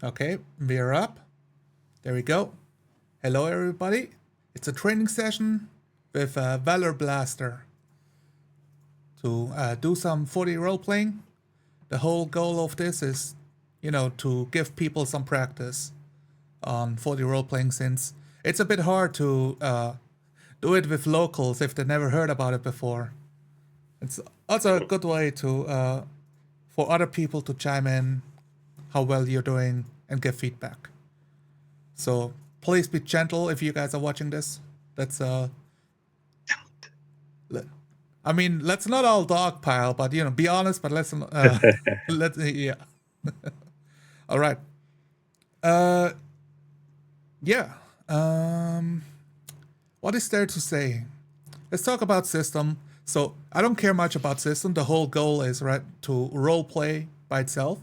Okay, we're up. There we go. Hello, everybody. It's a training session with ValorBlaster to do some 40 role playing. The whole goal of this is, to give people some practice on 40 role playing since it's a bit hard to do it with locals if they never heard about it before. It's also a good way to for other people to chime in how well you're doing and give feedback. So please be gentle if you guys are watching this. That's I mean, let's not all dogpile, but be honest. But let's let's yeah. All right. Uh, yeah. Um, what is there to say? Let's talk about system. So I don't care much about system. The whole goal is right to role play by itself,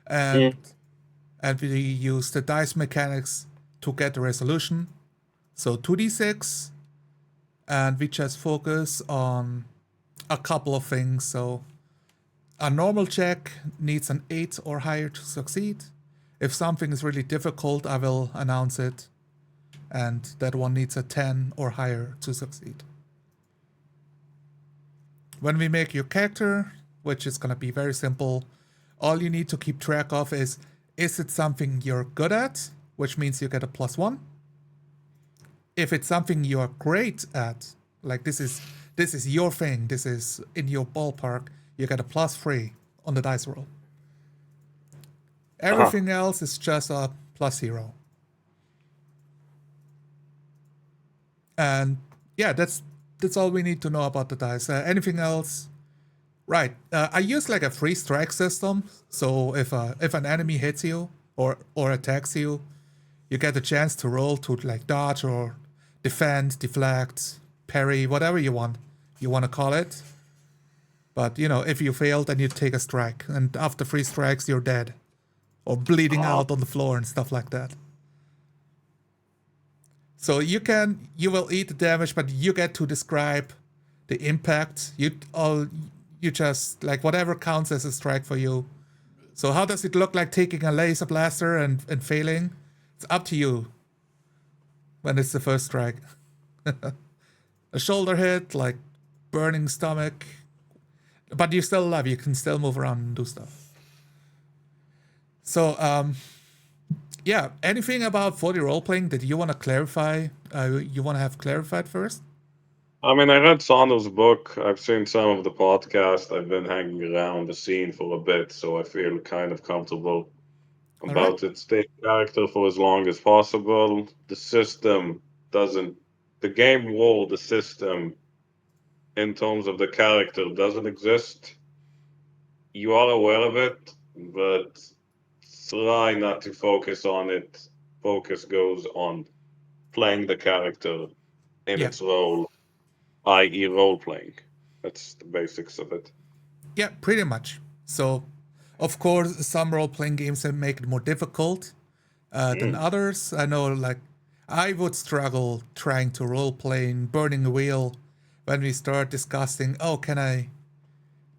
and Mm. and we use the dice mechanics to get the resolution. So 2d6, and we just focus on a couple of things. So a normal check needs an 8 or higher to succeed. If something is really difficult, I will announce it, and that one needs a 10 or higher to succeed. When we make your character, which is going to be very simple, all you need to keep track of is it something you're good at, which means you get a +1. If it's something you're great at, like this is your thing, this is in your ballpark, you get a +3 on the dice roll. Uh-huh. Everything else is just a +0. And yeah, that's all we need to know about the dice. Anything else? Right. I use like a free strike system. So if an enemy hits you or attacks you, you get a chance to roll to like dodge or defend, deflect, parry, whatever you want to call it. But if you fail, then you take a strike, and after 3 strikes, you're dead or bleeding Uh-huh. out on the floor and stuff like that. So you will eat the damage, but you get to describe the impact. You just like whatever counts as a strike for you. So how does it look like taking a laser blaster and failing? It's up to you when it's the first strike. A shoulder hit, like burning stomach, but you're still alive. You can still move around and do stuff. So yeah, anything about 40 role playing that you want to clarify? You want to have clarified first? I mean, I read Saunders' book. I've seen some of the podcast. I've been hanging around the scene for a bit, so I feel kind of comfortable All right. about it. Stay character for as long as possible. The system doesn't, the game world, the system in terms of the character doesn't exist. You are aware of it, but try not to focus on it. Focus goes on playing the character in Yeah. its role, i.e., role playing. That's the basics of it. Yeah, pretty much. So, of course, some role playing games make it more difficult than Mm. others. I know, like, I would struggle trying to role play in Burning Wheel when we start discussing, oh,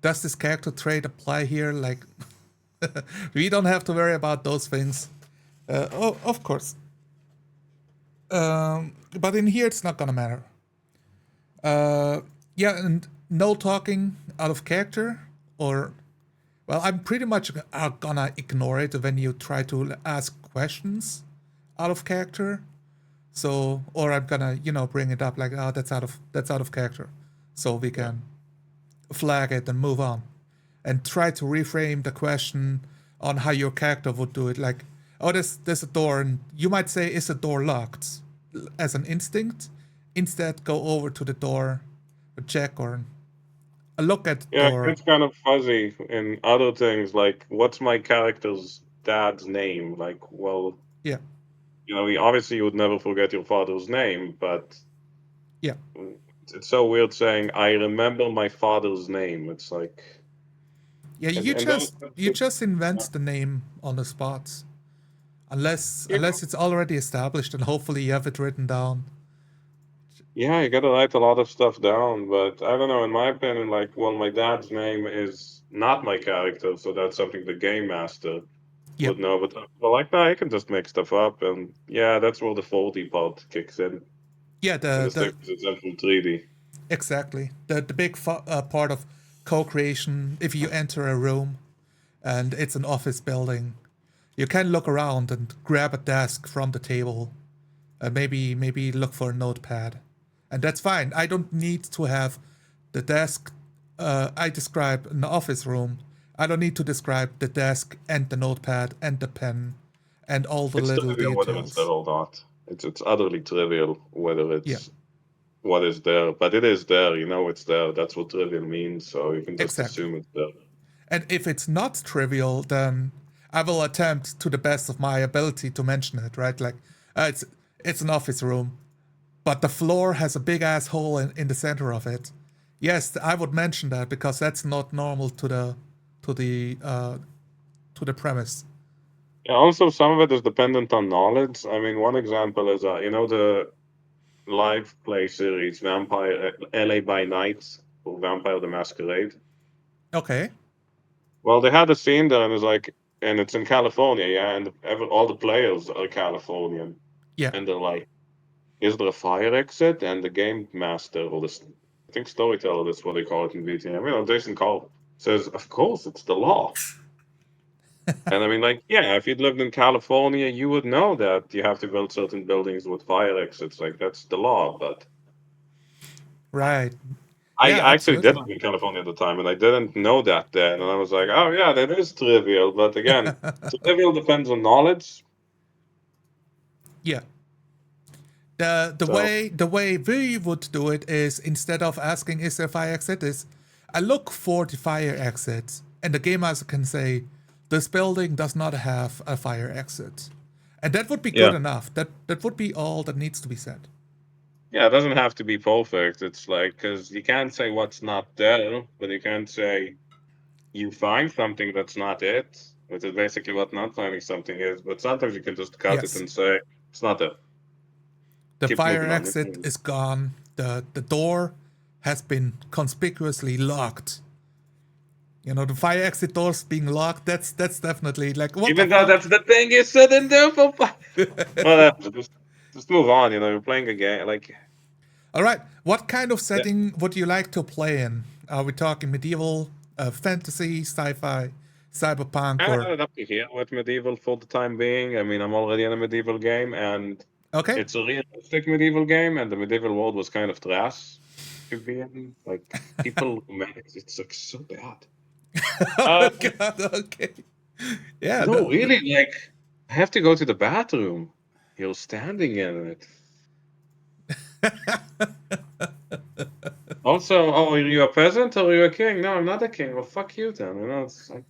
does this character trait apply here? Like, we don't have to worry about those things. Oh, of course. But in here, it's not gonna matter. Uh, yeah, and no talking out of character, or well, I'm pretty much gonna ignore it when you try to ask questions out of character. So, or I'm gonna bring it up like, oh, that's out of character, so we Yeah. can flag it and move on, and try to reframe the question on how your character would do it. Like, oh, there's a door, and you might say, is the door locked? As an instinct, instead go over to the door, check or look at the Yeah, it door. gets kind of fuzzy in other things, like what's my character's dad's name? Like, well, Yeah, obviously you would never forget your father's name, but yeah, it's so weird saying, I remember my father's name. It's like, yeah. and, You and those, just you just invent the name on the spot, unless yeah, unless it's already established, and hopefully you have it written down. yeah, you gotta write a lot of stuff down, but I don't know, in my opinion, like, well, my dad's name is not my character, so that's something the game master. would know. But well, like, nah, you can just make stuff up, and yeah, that's where the 4D part kicks in. Yeah, And the the same the as it's in full 3D. exactly the big part of co-creation. If you enter a room and it's an office building, you can look around and grab a desk from the table, and maybe look for a notepad, and that's fine. I don't need to have the desk I describe in the office room. I don't need to describe the desk and the notepad and the pen and all the It's little trivial whether it's there details. or not. It's utterly trivial whether Yeah, it's what is there, but it is there. You know, it's there. That's what trivial means. So you can just exactly. assume it's there. And if it's not trivial, then I will attempt to the best of my ability to mention it, right? Like, it's an office room, but the floor has a big ass hole in the center of it. Yes, I would mention that because that's not normal to the uh, to the premise. Yeah, also, some of it is dependent on knowledge. I mean, one example is, you know, the live play series Vampire LA by Night or Vampire the Masquerade. Okay. Well, they had a scene there, and it's like, and it's in California, yeah, and all the players are Californian, Yeah. and they're like, "Is there a fire exit?" And the game master, or the, I think storyteller, that's what they call it in VTM. You know, Jason Cole says, "Of course, it's the law." And I mean, like, yeah, if you'd lived in California, you would know that you have to build certain buildings with fire exits. Like, that's the law. But Right. I Yeah. actually did Absolutely. live in California at the time, and I didn't know that then. And I was like, oh, yeah, that is trivial. But again, trivial depends on knowledge. Yeah. The So, way we would do it is, instead of asking is there a fire exit, is I look for the fire exit, and the game master can say this building does not have a fire exit, and that would be good yeah. enough. That would be all that needs to be said. Yeah, it doesn't have to be perfect. It's like, because you can't say what's not there, but you can't say you find something that's not it, which is basically what not finding something is. But sometimes you can just cut it Yes, and say, it's not there. the Keep fire moving on. exit is gone. The door has been conspicuously locked. You know, the fire exit doors being locked. That's definitely like, what the Even though fuck. that's the thing you shouldn't do for well, just move on. You know, you're playing a game. Like, All right. What kind of yeah, setting would you like to play in? Are we talking medieval, fantasy, sci-fi, cyberpunk, I or ended up here with medieval for the time being. I mean, I'm already in a medieval game, and okay? it's a realistic medieval game, and the medieval world was kind of trash to be in. Like, people, man, it's like so bad. Oh Um, God. Okay. Yeah. no, really, like, I have to go to the bathroom. You're standing in it. Also, oh, are you a peasant or are you a king? No, I'm not a king. Well, fuck you then. You know, it's like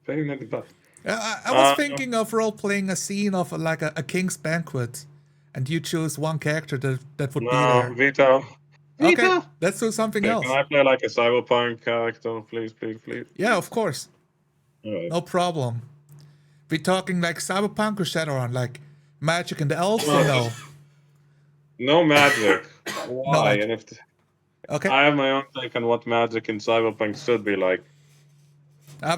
paying the butt. I was Uh, thinking of role playing a scene of like a king's banquet, and you choose one character that would be no, there. Vito. Okay, Vito! let's do something Okay, can else. I play like a cyberpunk character? Please, please, please, Yeah, please. of course, Alright. no problem. We talking like cyberpunk or Shadowrun, like magic and the elves, or No, no? just no magic. No Why? magic. And if Okay. I have my own take on what magic in cyberpunk should be like.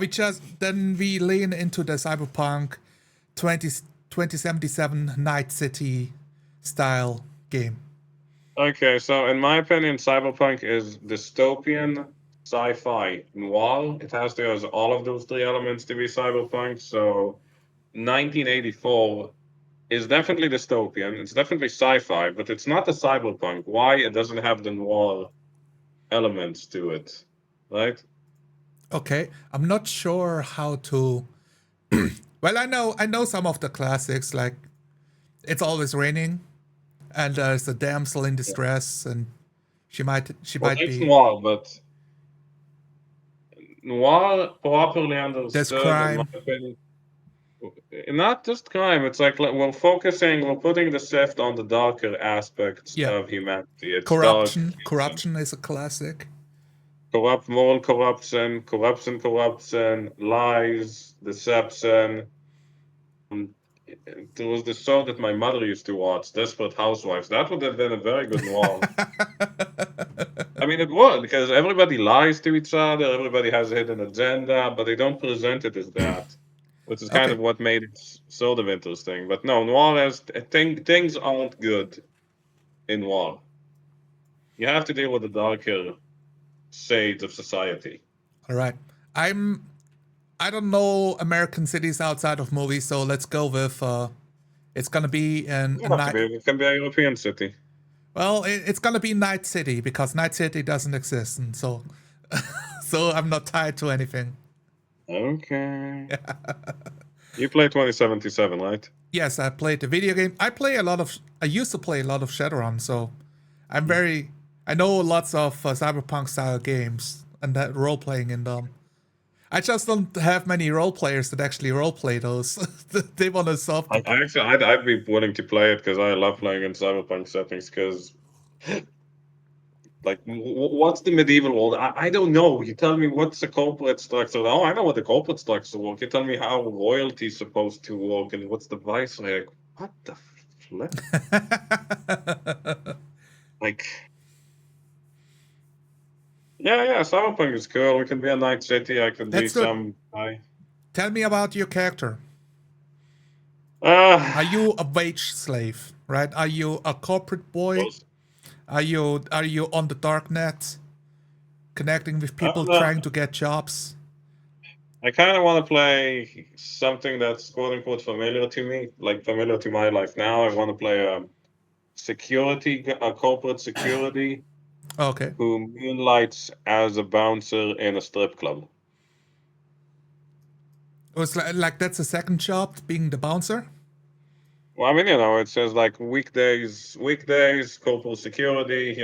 We just then we lean into the cyberpunk 20 2077 Night City style game. Okay, so in my opinion, cyberpunk is dystopian sci-fi noir. It has to have all of those three elements to be cyberpunk. So 1984 is definitely dystopian. It's definitely sci-fi, but it's not a cyberpunk. Why? It doesn't have the noir elements to it, right? Okay, I'm not sure how to. Well, I know some of the classics, like It's Always Raining, and there's a damsel in Yeah. distress, and she Well, might that's be. noir, but noir properly There's understood, in my crime. opinion, not just crime. It's like we're putting the shift on the darker aspects Yeah, of humanity. It's dark, corruption. it's Corruption is a classic. corrupt, moral corruption, lies, deception. Um, There was this show that my mother used to watch, Desperate Housewives. That would have been a very good noir. I mean, it would, because everybody lies to each other, everybody has a hidden agenda, but they don't present it as that. which is kind Okay. of what made it sort of interesting. But no, noir has things aren't good in noir. You have to deal with the darker shades of society. All right. I don't know American cities outside of movies, so let's go with it's gonna be It in a doesn't have to night. be. It can be a European city. Well, it's gonna be Night City because Night City doesn't exist, and so so I'm not tied to anything. Okay. You play 2077, right? Yes, I played the video game. I used to play a lot of Shadowrun, so I'm Hmm. very. I know lots of cyberpunk style games and that role playing in them. I just don't have many role players that actually role play those. They want to solve the. I actually, I'd be willing to play it because I love playing in cyberpunk settings. Because, like, what's the medieval world? I don't know. You tell me what's the corporate structure. Oh, I know what the corporate structure work. You tell me how royalty's supposed to work and what's the vice like. What the flip? Like, yeah, cyberpunk is cool. We can be a night city. I could be Let's do it. some guy. Tell me about your character. Uh, Are you a wage slave? Right? Are you a corporate boy? those- Are you on the dark net, connecting with I people don't know. trying to get jobs? I kind of want to play something that's quote unquote familiar to me, like familiar to my life now. I want to play a corporate security Okay. who moonlights as a bouncer in a strip club. It was like that's a second job, being the bouncer. Well, I mean, it says like weekdays, corporate security,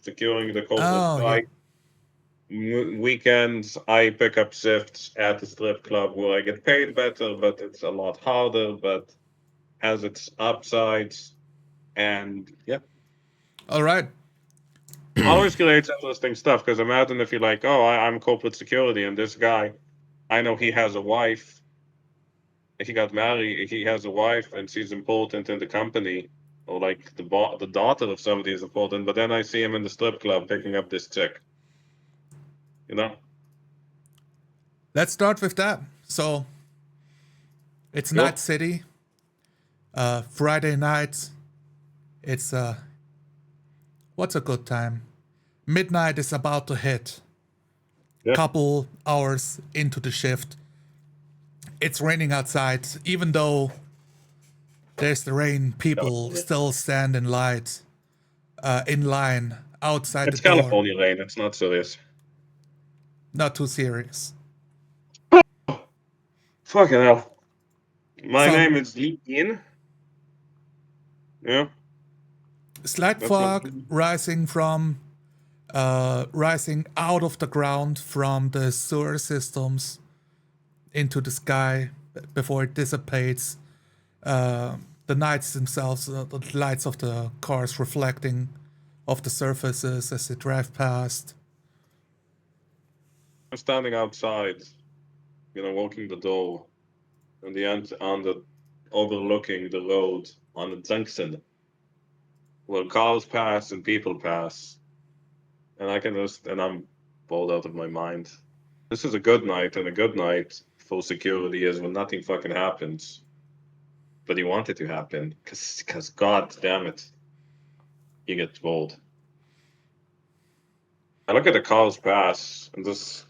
securing the corporate Oh yeah. site. Weekends, I pick up shifts at the strip club where I get paid better, but it's a lot harder, but has its upsides. And yeah, All right. always creates interesting stuff because imagine if you're like, oh, I'm corporate security, and this guy, I know he has a wife. He got married. He has a wife, and she's important in the company, or like the daughter of somebody is important. But then I see him in the strip club picking up this chick. You know, Let's start with that. So it's Night cool. City. Friday night. It's what's a good time? Midnight is about to hit. Yeah, Couple hours into the shift. It's raining outside. Even though there's the rain, people California. still stand in line outside the It's door. California rain. It's not serious. Not too serious. Fucking hell. My Some name is Lee Yin. Yeah, slight that's my fog name. rising out of the ground from the sewer systems into the sky before it dissipates. The nights themselves, the lights of the cars reflecting off the surfaces as they drive past. I'm standing outside, walking the door, on the end on the overlooking the road on the junction where cars pass and people pass, and I'm bored out of my mind. This is a good night, and a good night for security is when nothing fucking happens, but you want it to happen, cause god damn it, you get bored. I look at the cars pass, and this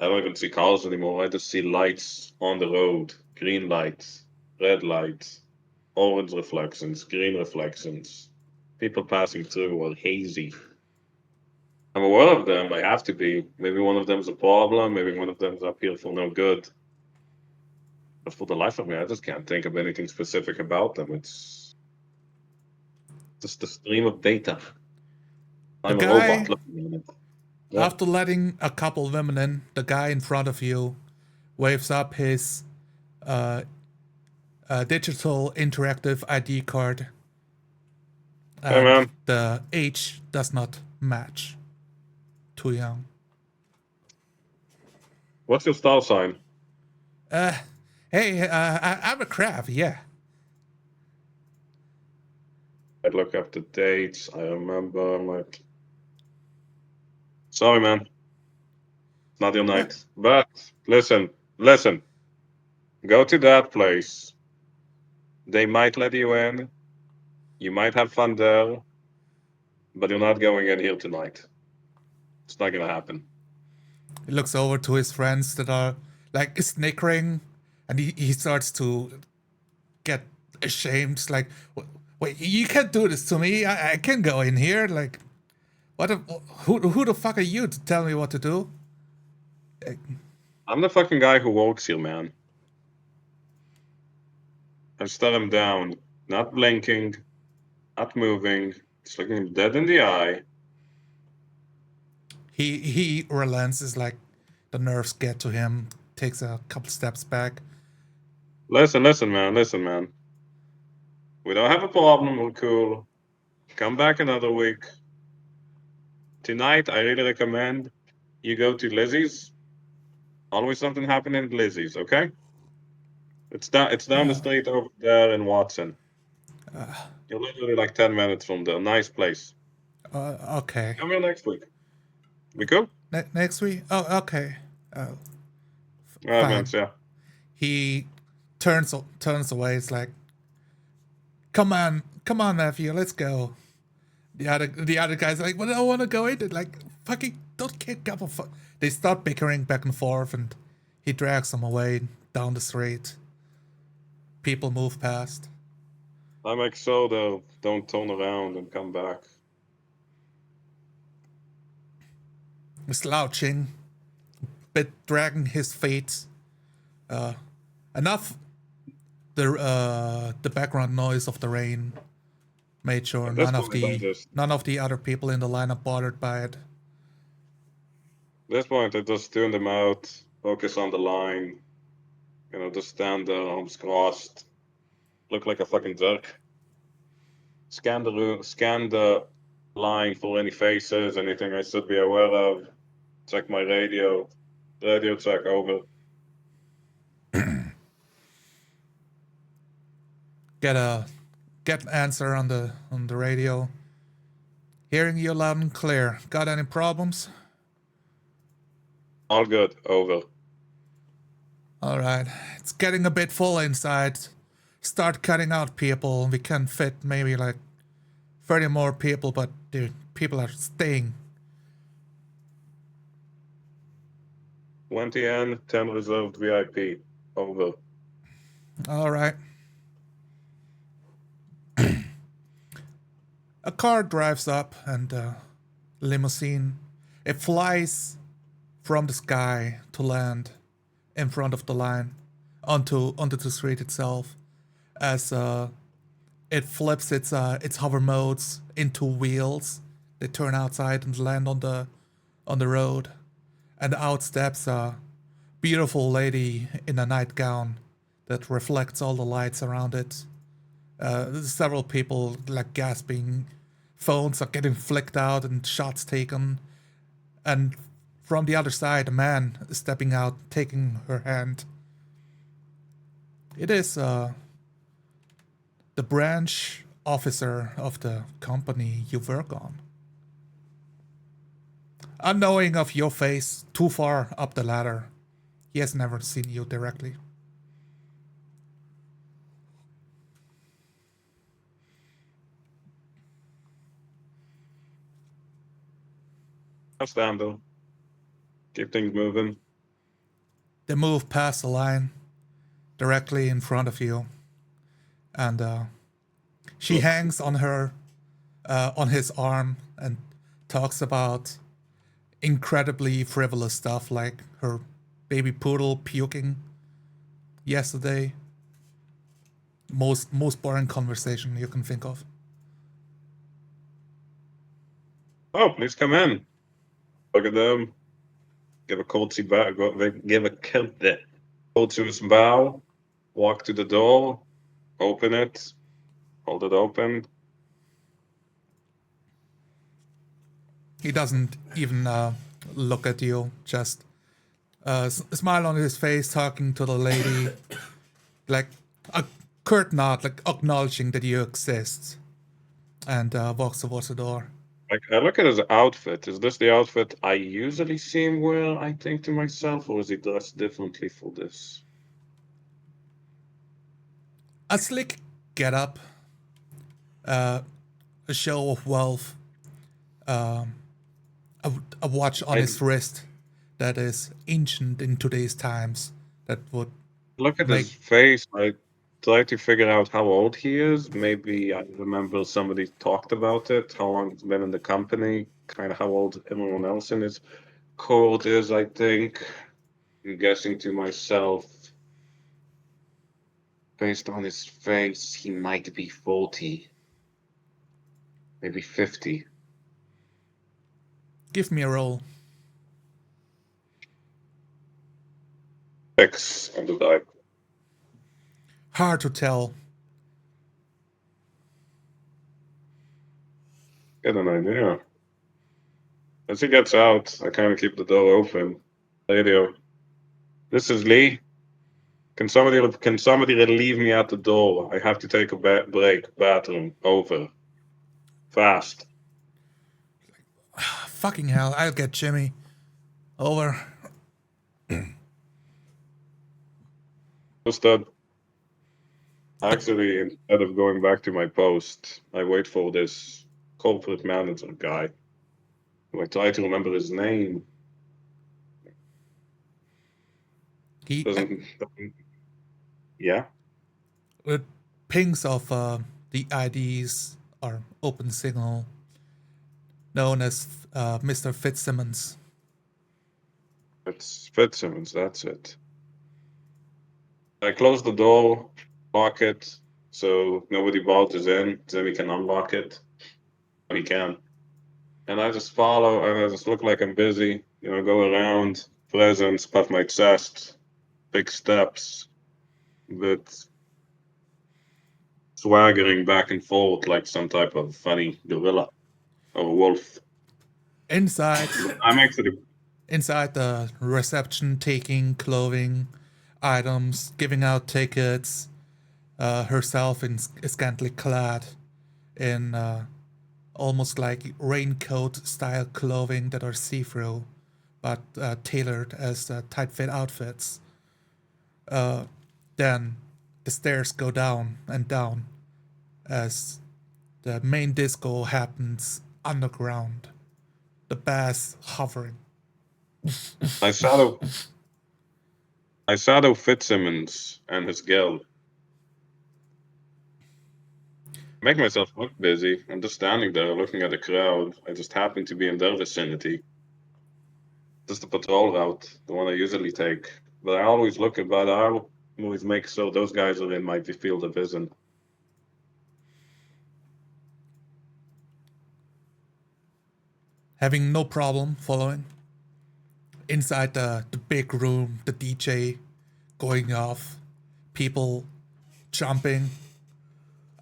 I don't even see cars anymore. I just see lights on the road, green lights, red lights, orange reflections, green reflections. People passing through are hazy. I'm aware of them. I have to be. Maybe one of them's a problem. Maybe one of them's up here for no good. But for the life of me, I just can't think of anything specific about them. It's just a stream of data. The I'm a robot guy, looking at it. Yeah. after letting a couple women in, the guy in front of you waves up his digital interactive ID card, Hey, and man. the age does not match. Too young. What's your star sign? Hey, I'm a crab, yeah. I look up the dates. I remember. I'm like, sorry, man. Not your Yeah. night. But listen. Go to that place. They might let you in. You might have fun there, but you're not going in here tonight. It's not gonna happen. He looks over to his friends that are like snickering, and he starts to get ashamed. It's like, wait, you can't do this to me. I can go in here. Like, who the fuck are you to tell me what to do? I'm the fucking guy who works here, man. I stare him down, not blinking, not moving, just looking him dead in the eye. He relents. Is like the nerves get to him. Takes a couple steps back. Listen, man. We don't have a problem, we're cool. Come back another week. Tonight, I really recommend you go to Lizzie's. Always something happening at Lizzie's, okay? It's down the street over there in Watson. You're literally like 10 minutes from there. Nice place. Okay. Come here next week. We cool? Next week? Oh, okay. All right, man. Fine. Yeah. He turns away. It's like, come on, nephew, let's go. The other guys are like, well, I don't want to go in. Like, fucking, don't kick up a fuck. They start bickering back and forth, and he drags them away down the street. People move past. I make sure they don't turn around and come back. Slouching, bit dragging his feet. Enough. The background noise of the rain made sure none of the other people in the line are bothered by it. At this point, I just tune them out, focus on the line, just stand there, arms crossed, look like a fucking jerk. Scan the room, scan the line for any faces, anything I should be aware of. Check my radio. Radio check, over. Get an answer on the radio. Hearing you loud and clear. Got any problems? All good, over. Alright. It's getting a bit full inside. Start cutting out people. We can fit maybe like 30 more people, but dude, people are staying. 20 N, 10 reserved VIP. Over. Alright. A car drives up and limousine. It flies from the sky to land in front of the line onto the street itself as it flips its hover modes into wheels. They turn outside and land on the road, and out steps a beautiful lady in a nightgown that reflects all the lights around it. Several people like gasping, phones are getting flicked out and shots taken, and from the other side a man is stepping out, taking her hand. It is the branch officer of the company you work on. Unknowing of your face, too far up the ladder, he has never seen you directly. Stand though. Keep things moving. They move past the line, directly in front of you, and she hangs on his arm and talks about incredibly frivolous stuff like her baby poodle puking yesterday. Most boring conversation you can think of. Oh, please come in. Look at them. Give a courtesy bow. Give a courteous bow. Walk to the door. Open it. Hold it open. He doesn't even look at you. Just a smile on his face, talking to the lady, like a curt nod, like acknowledging that you exist, and walks towards the door. Like, I look at his outfit. Is this the outfit I usually see him wear, I think to myself, or is he dressed differently for this? A slick getup, a show of wealth, a, a watch on his wrist that is ancient in today's times. That would Look at make his face. I try to figure out how old he is. Maybe I remember somebody talked about it, how long he's been in the company, kind of how old everyone else in his cohort is, I think. I'm guessing to myself, based on his face, he might be 40, maybe 50. give me a roll. X on the die. Hard to tell. Get an idea. As he gets out, I kind of keep the door open. Radio. This is Lee. Can somebody relieve me at the door? I have to take a break. Bathroom. Over. Fast. Fucking hell, I'll get Jimmy. Over. Understood. Actually, instead of going back to my post, I wait for this corporate manager guy. I try to remember his name. He Doesn't yeah? with pings of the IDs are open signal, known as Mr. Fitzsimmons. It's Fitzsimmons, that's it. I close the door, lock it, so nobody barges in, then we can unlock it. We can. And I just follow, and I just look like I'm busy, go around, presents, pat my chest, big steps, but swaggering back and forth like some type of funny gorilla or wolf. Inside, I'm actually inside the reception, taking clothing, items, giving out tickets. Herself in scantily clad in almost like raincoat style clothing that are see-through, but tailored as tight-fit outfits. Then the stairs go down and down as the main disco happens underground, the bass hovering. I shadow I shadow Fitzsimmons and his girl. Make myself look busy. I'm just standing there looking at the crowd. I just happen to be in their vicinity. Just the patrol route, the one I usually take. But I always make sure those guys are in my field of vision. Having no problem following. Inside the big room, the DJ going off, people jumping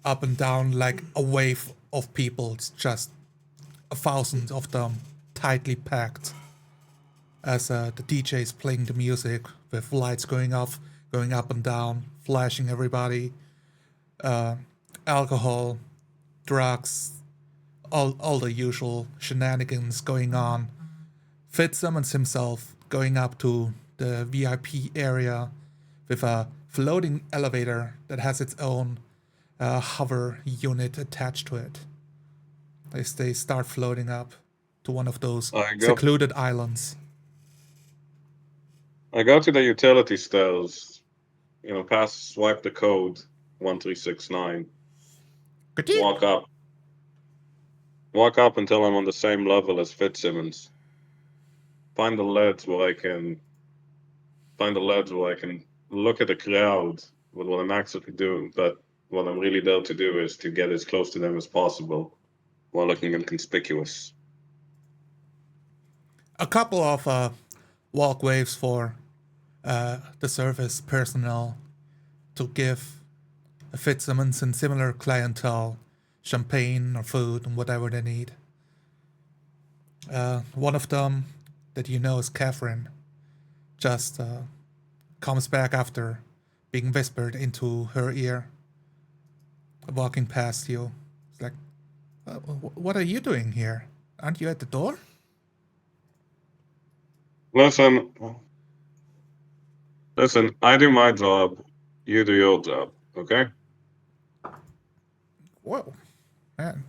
up and down like a wave of people. It's just a thousand of them tightly packed as the DJ is playing the music with lights going off, going up and down, flashing everybody, alcohol, drugs, all the usual shenanigans going on. Fitzsimmons himself going up to the VIP area with a floating elevator that has its own hover unit attached to it. As they start floating up to one of those secluded islands. I go to the utility stairs, swipe the code 1369. Walk up. Walk up until I'm on the same level as Fitzsimmons. Find the ledge where I can look at the crowd with what I'm actually doing, but what I'm really there to do is to get as close to them as possible while looking inconspicuous. A couple of walk waves for the service personnel to give Fitzsimmons and similar clientele champagne or food and whatever they need. One of them that you know is Catherine just comes back after being whispered into her ear, walking past you. It's like, what are you doing here? Aren't you at the door? Listen, I do my job, you do your job, okay? Whoa, man.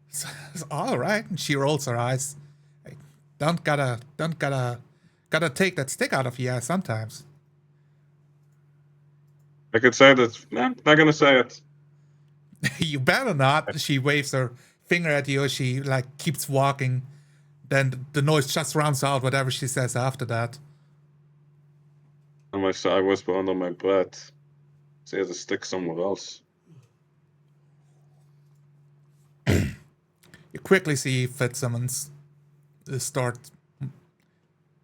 It's all right. And she rolls her eyes. Hey, gotta take that stick out of your eye sometimes. I could say that. Nah, not gonna say it. You better not. She waves her finger at you as she like keeps walking. Then the noise just rounds out whatever she says after that. I whisper under my breath. Say the stick somewhere else. You quickly see Fitzsimmons start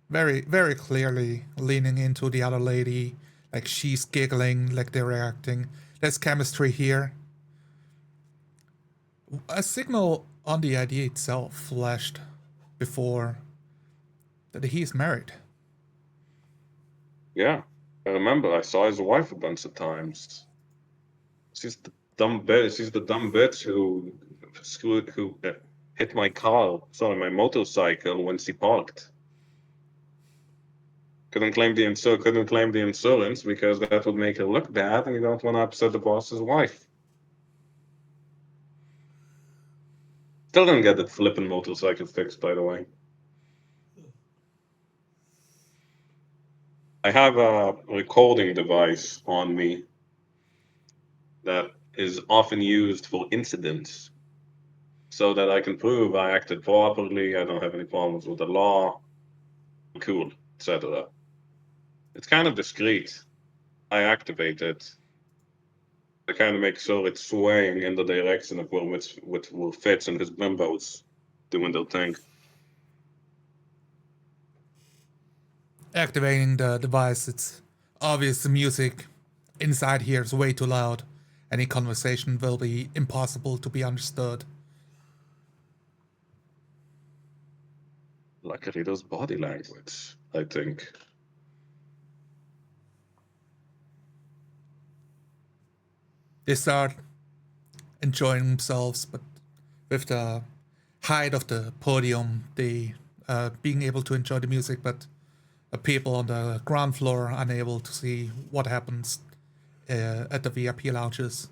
very, very clearly leaning into the other lady. Like she's giggling, like they're reacting. There's chemistry here. A signal on the ID itself flashed before that he's married. Yeah, I remember. I saw his wife a bunch of times. She's the dumb bitch. She's the dumb bitch who hit my car. Sorry, my motorcycle when she parked. Couldn't claim the insurance because that would make her look bad, and you don't want to upset the boss's wife. Still didn't get that flippin' motorcycle fixed, by the way. I have a recording device on me that is often used for incidents so that I can prove I acted properly, I don't have any problems with the law, I'm cool, etc. It's kind of discreet. I activate it. I kind of make sure it's swaying in the direction of where Fitz and his bimbos doing their thing. Activating the device, it's obvious the music inside here is way too loud. Any conversation will be impossible to be understood. Luckily, there's body language, I think. They start enjoying themselves, but with the height of the podium, they being able to enjoy the music, but people on the ground floor unable to see what happens at the VIP lounges.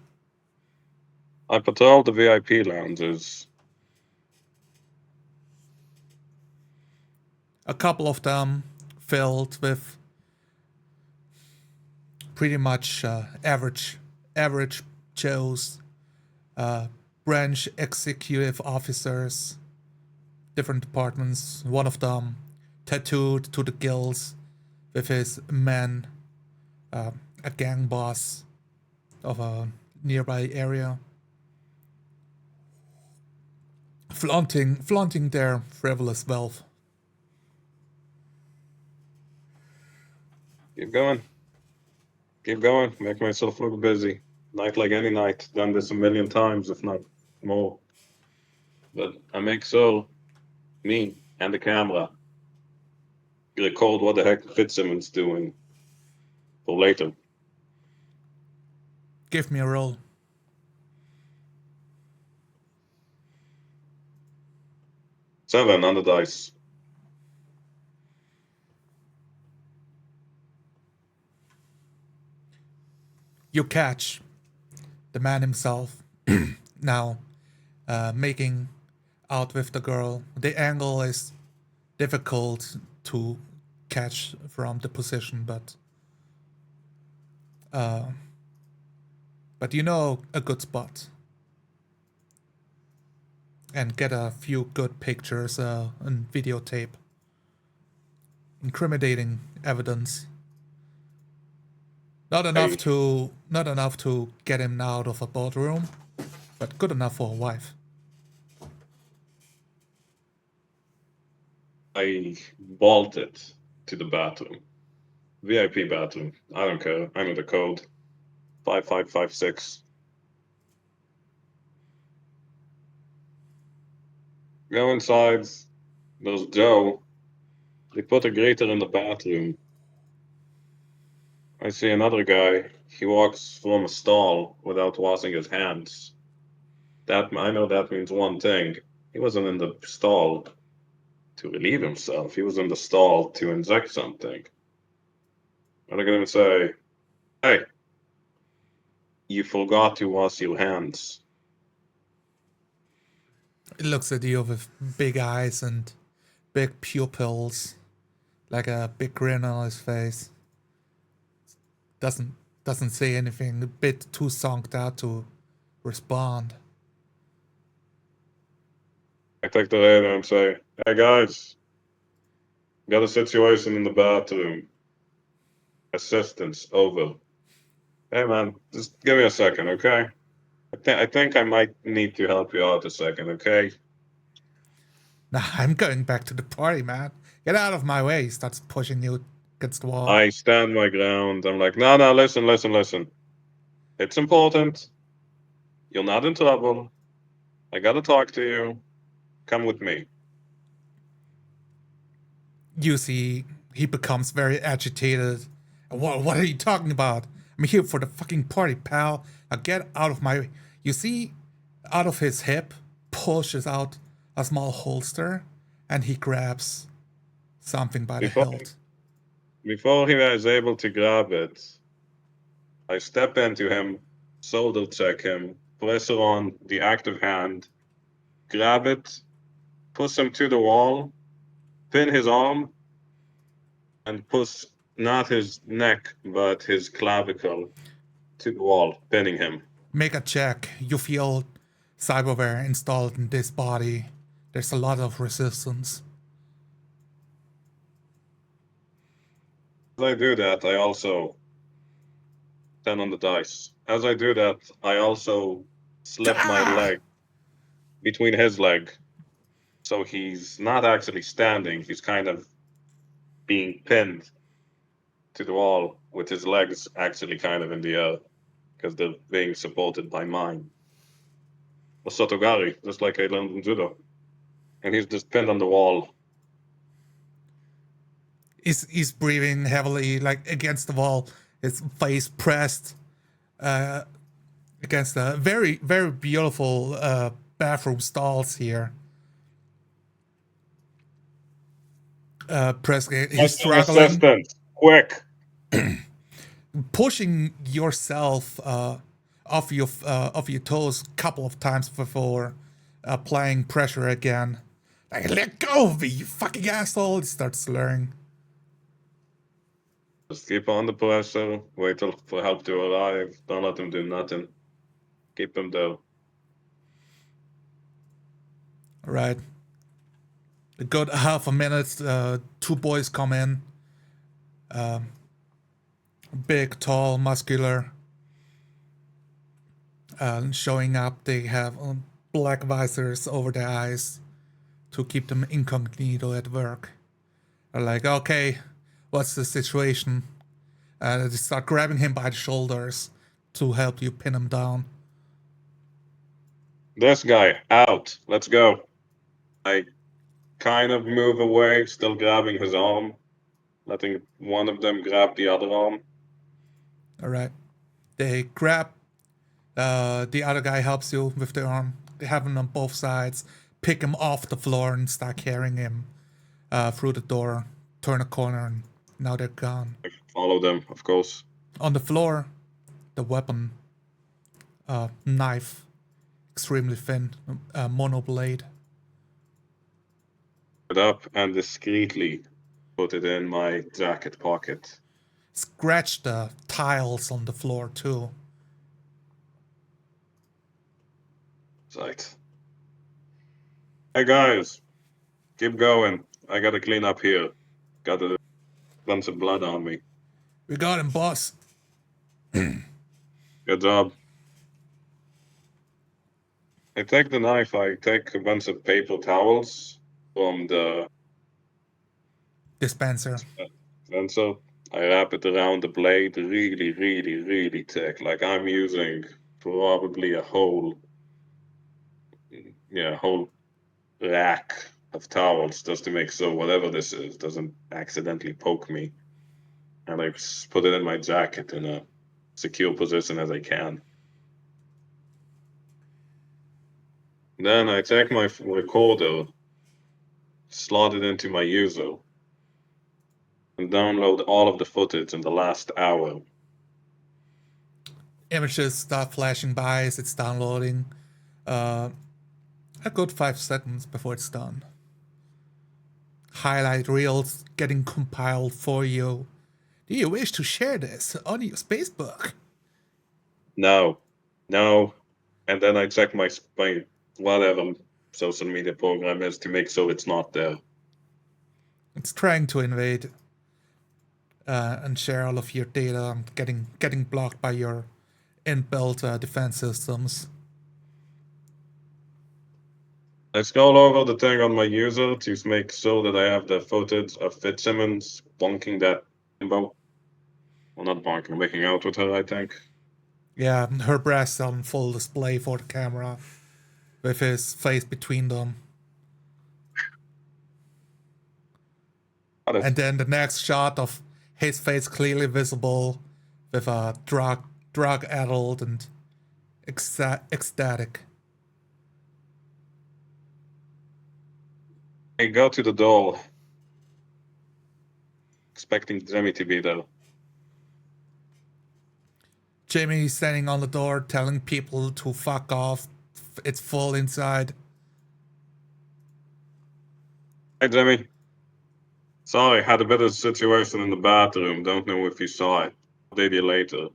I patrol the VIP lounges. A couple of them filled with pretty much average Joes, branch executive officers, different departments. One of them tattooed to the gills with his man, a gang boss of a nearby area, flaunting their frivolous wealth. Keep going. Keep going. Make myself look busy. Night like any night. Done this a million times, if not more. But I make sure me and the camera record what the heck Fitzsimmons doing for later. Give me a roll. Seven on the dice. You catch the man himself now making out with the girl. The angle is difficult to catch from the position, but you know a good spot and get a few good pictures and videotape, incriminating evidence. Not enough to get him out of a boardroom, but good enough for a wife. I bolted to the bathroom. VIP bathroom. I don't care. I know the code. 5556. Go inside. There's Joe. They put a grater in the bathroom. I see another guy. He walks from a stall without washing his hands. I know that means one thing. He wasn't in the stall to relieve himself. He was in the stall to inject something. I look at him and say, "Hey, you forgot to wash your hands." It looks at you with big eyes and big pupils, like a big grin on his face. Doesn't doesn't say anything. A bit too zonked out to respond. I take the radio and say, "Hey guys, got a situation in the bathroom. Assistance, over. Hey man, just give me a second, okay? I think I might need to help you out a second, okay?" Nah, I'm going back to the party, man. Get out of my way. He starts pushing you against the wall. I stand my ground. I'm like, no, no, listen, listen, listen. It's important. You're not in trouble. I gotta talk to you. Come with me. You see, he becomes very agitated. What are you talking about? I'm here for the fucking party, pal. Now get out of my way. You see, out of his hip, pushes out a small holster, and he grabs something by the Before hilt. before he was able to grab it, I step into him, shoulder check him, pressure on the active hand, grab it, push him to the wall, pin his arm, and push not his neck but his clavicle to the wall, pinning him. Make a check. You feel cyberware installed in this body. There's a lot of resistance. As I do that, I also 10 on the dice. As I do that, I also slip my Ah! leg between his leg. So he's not actually standing, he's kind of being pinned to the wall with his legs actually kind of in the air because they're being supported by mine. A Sotogari, just like I learned in judo. And he's just pinned on the wall. He's breathing heavily, like against the wall. His face pressed against the very beautiful bathroom stalls here. He's Get some struggling, assistance, quick! pushing yourself off your toes a couple of times before applying pressure again. Like, let go of me, you fucking asshole! He starts slurring. Just keep on the pressure, wait till for help to arrive, don't let him do nothing. Keep him there. All right. A good half a minute. Two boys come in. Big, tall, muscular. Showing up, they have black visors over their eyes to keep them incognito at work. They're like, okay, what's the situation? They start grabbing him by the shoulders to help you pin him down. This guy, out, let's go. I kind of move away, still grabbing his arm, letting one of them grab the other arm. All right. They grab. The other guy helps you with the arm. They have him on both sides. Pick him off the floor and start carrying him through the door. Turn a corner and now they're gone. I follow them, of course. On the floor, the weapon, knife, extremely thin, mono blade. It up and discreetly put it in my jacket pocket. Scratch the tiles on the floor too. Right. Hey guys, keep going. I gotta clean up here. Got a bunch of blood on me. We got him, boss. Good job. I take the knife, I take a bunch of paper towels from the Dispenser. dispenser. I wrap it around the blade really, really, really thick. Like I'm using probably a whole rack of towels just to make sure whatever this is doesn't accidentally poke me. And I put it in my jacket in a secure position as I can. Then I take my recorder, slot it into my user, and download all of the footage in the last hour. Images start flashing by as it's downloading. A good 5 seconds before it's done. Highlight reels getting compiled for you. Do you wish to share this on your Facebook? No. And then I check my whatever social media program is to make sure it's not there. It's trying to invade and share all of your data and getting blocked by your inbuilt defense systems. I scroll over the thing on my user to make sure that I have the footage of Fitzsimmons bonking that bimbo. Well, not bonking, making out with her, I think. Yeah, her breasts on full display for the camera, with his face between them. And then the next shot of his face clearly visible, with a drug-addled and ecstatic. I go to the door, expecting Jimmy to be there. Jimmy standing on the door telling people to fuck off. It's full inside. Hey, Jimmy. Sorry, had a bit of a situation in the bathroom. Don't know if you saw it. I'll update you later.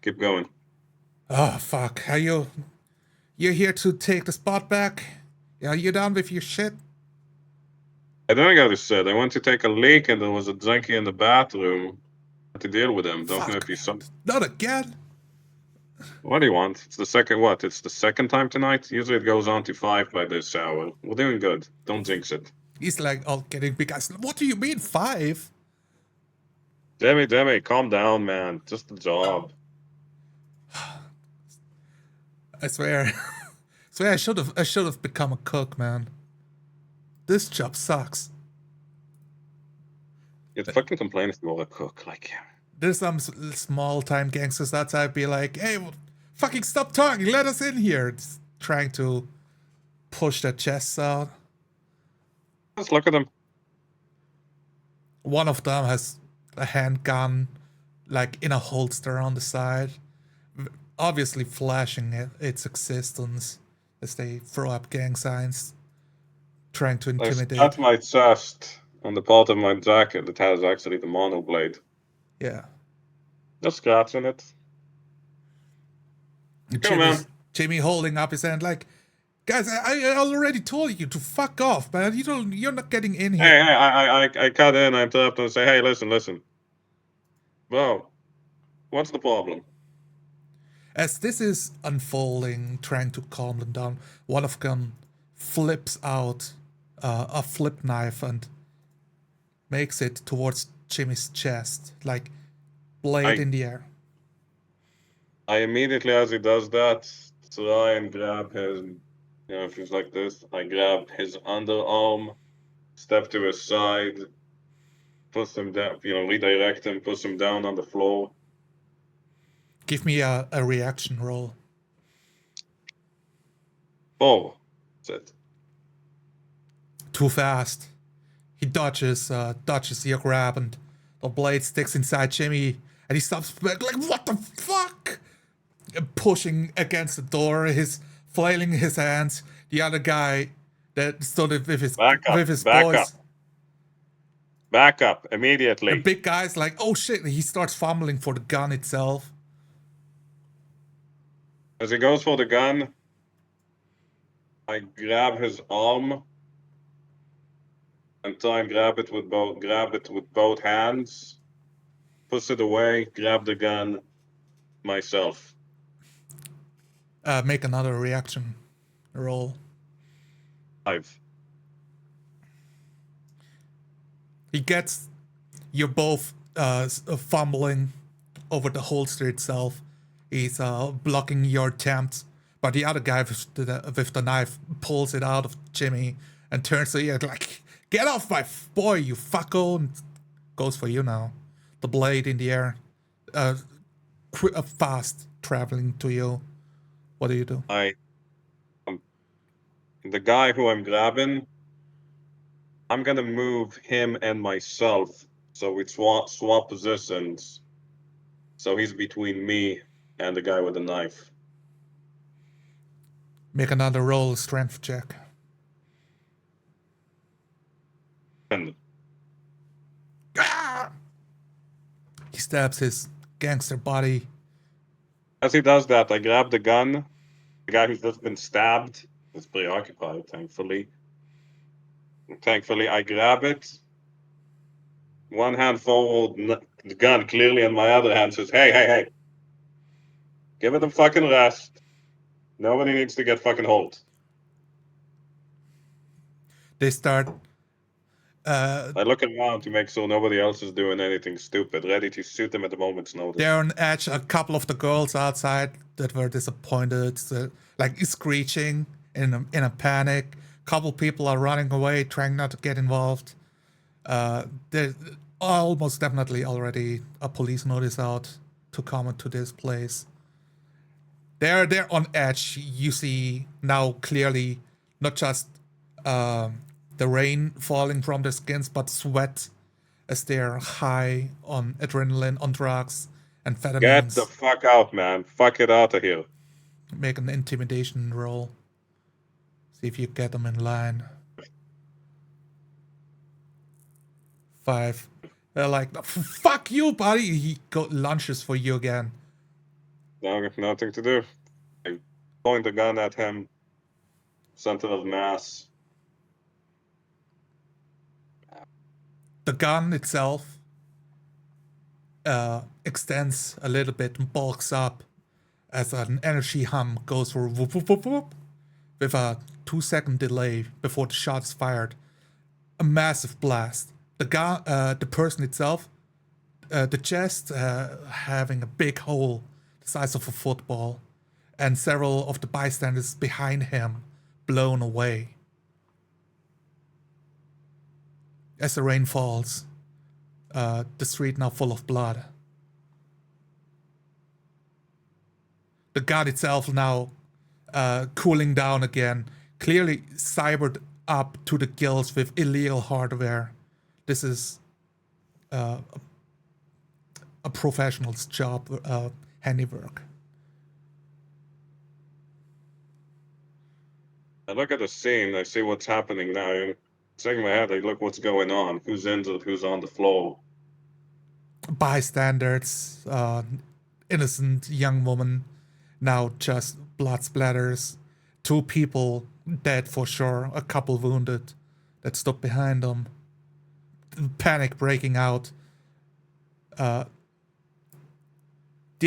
Keep going. Oh, fuck. Are you here to take the spot back? Are you done with your shit? I don't got to said. I went to take a leak and there was a junkie in the bathroom. Had to deal with him. Don't know if you saw. Not again. What do you want? It's the second what? It's the second time tonight? Usually it goes on to 5 by this hour. We're doing good. Don't jinx it. He's like all getting big eyes. What do you mean 5? Demi, calm down, man. Just a job. I swear. I should have become a cook, man. This job sucks. You'd fucking complain if you were a cook, like. There's some small time gangsters outside be like, hey, fucking stop talking, let us in here. Just trying to push their chests out. Just look at them. One of them has a handgun, like in a holster on the side, obviously flashing its existence as they throw up gang signs, trying to intimidate. That's my chest on the part of my jacket that has actually the mono blade. Yeah. Just scratching it. Jimmy holding up his hand like, guys, I already told you to fuck off, man. You're not getting in here. Hey, I cut in, I interrupt and say, hey, listen. Bro, what's the problem? As this is unfolding, trying to calm them down, one of them flips out a flip knife and makes it towards Jimmy's chest, like blade in the air. I immediately, as he does that, try and grab his, if he's like this, I grab his underarm, step to his side, push him down, redirect him, push him down on the floor. Give me a reaction roll. Oh, that's it. Too fast. He dodges your grab, and the blade sticks inside Jimmy, and he stops back like, what the fuck? Pushing against the door, flailing his hands. The other guy that stood with his boys. Back up immediately. The big guy's like, oh shit, he starts fumbling for the gun itself. As he goes for the gun, I grab his arm and try and grab it with both hands, push it away, grab the gun myself. Make another reaction roll. 5. You're both fumbling over the holster itself. He's blocking your attempts, but the other guy with the knife pulls it out of Jimmy and turns to you like, get off my boy, you fucko, and goes for you now. The blade in the air, fast traveling to you. What do you do? The guy who I'm grabbing, I'm gonna move him and myself so we swap positions. So he's between me and the guy with the knife. Make another roll, strength check. And Ah! He stabs his gangster body. as he does that, I grab the gun. The guy who's just been stabbed is preoccupied, thankfully. Thankfully, I grab it. One hand forward, the gun clearly in my other hand says, hey. Give it a fucking rest. Nobody needs to get fucking hold. They start. I look around to make sure nobody else is doing anything stupid, ready to shoot them at the moment's notice. They're on edge. A couple of the girls outside that were disappointed, like screeching in a panic. Couple people are running away, trying not to get involved. There's almost definitely already a police notice out to come to this place. They're on edge. You see now clearly not just the rain falling from their skins, but sweat as they're high on adrenaline, on drugs, amphetamines. Get the fuck out, man. Fuck it out of here. Make an intimidation roll. See if you get them in line. 5. They're like, fuck you, buddy. He lunges for you again. Now I got nothing to do. I point the gun at him. Center of mass. The gun itself extends a little bit and bulks up as an energy hum goes through whoop, whoop, whoop, whoop, with a 2-second delay before the shot is fired. A massive blast. The person itself, the chest having a big hole the size of a football, and several of the bystanders behind him blown away. As the rain falls, the street now full of blood. The gun itself now cooling down again, clearly cybered up to the gills with illegal hardware. This is a professional's job, handiwork. I look at the scene, I see what's happening now. I'm shaking my head, I look what's going on. Who's injured, who's on the floor. Bystanders, innocent young woman, now just blood splatters. 2 people dead for sure, a couple wounded that stood behind them. Panic breaking out. The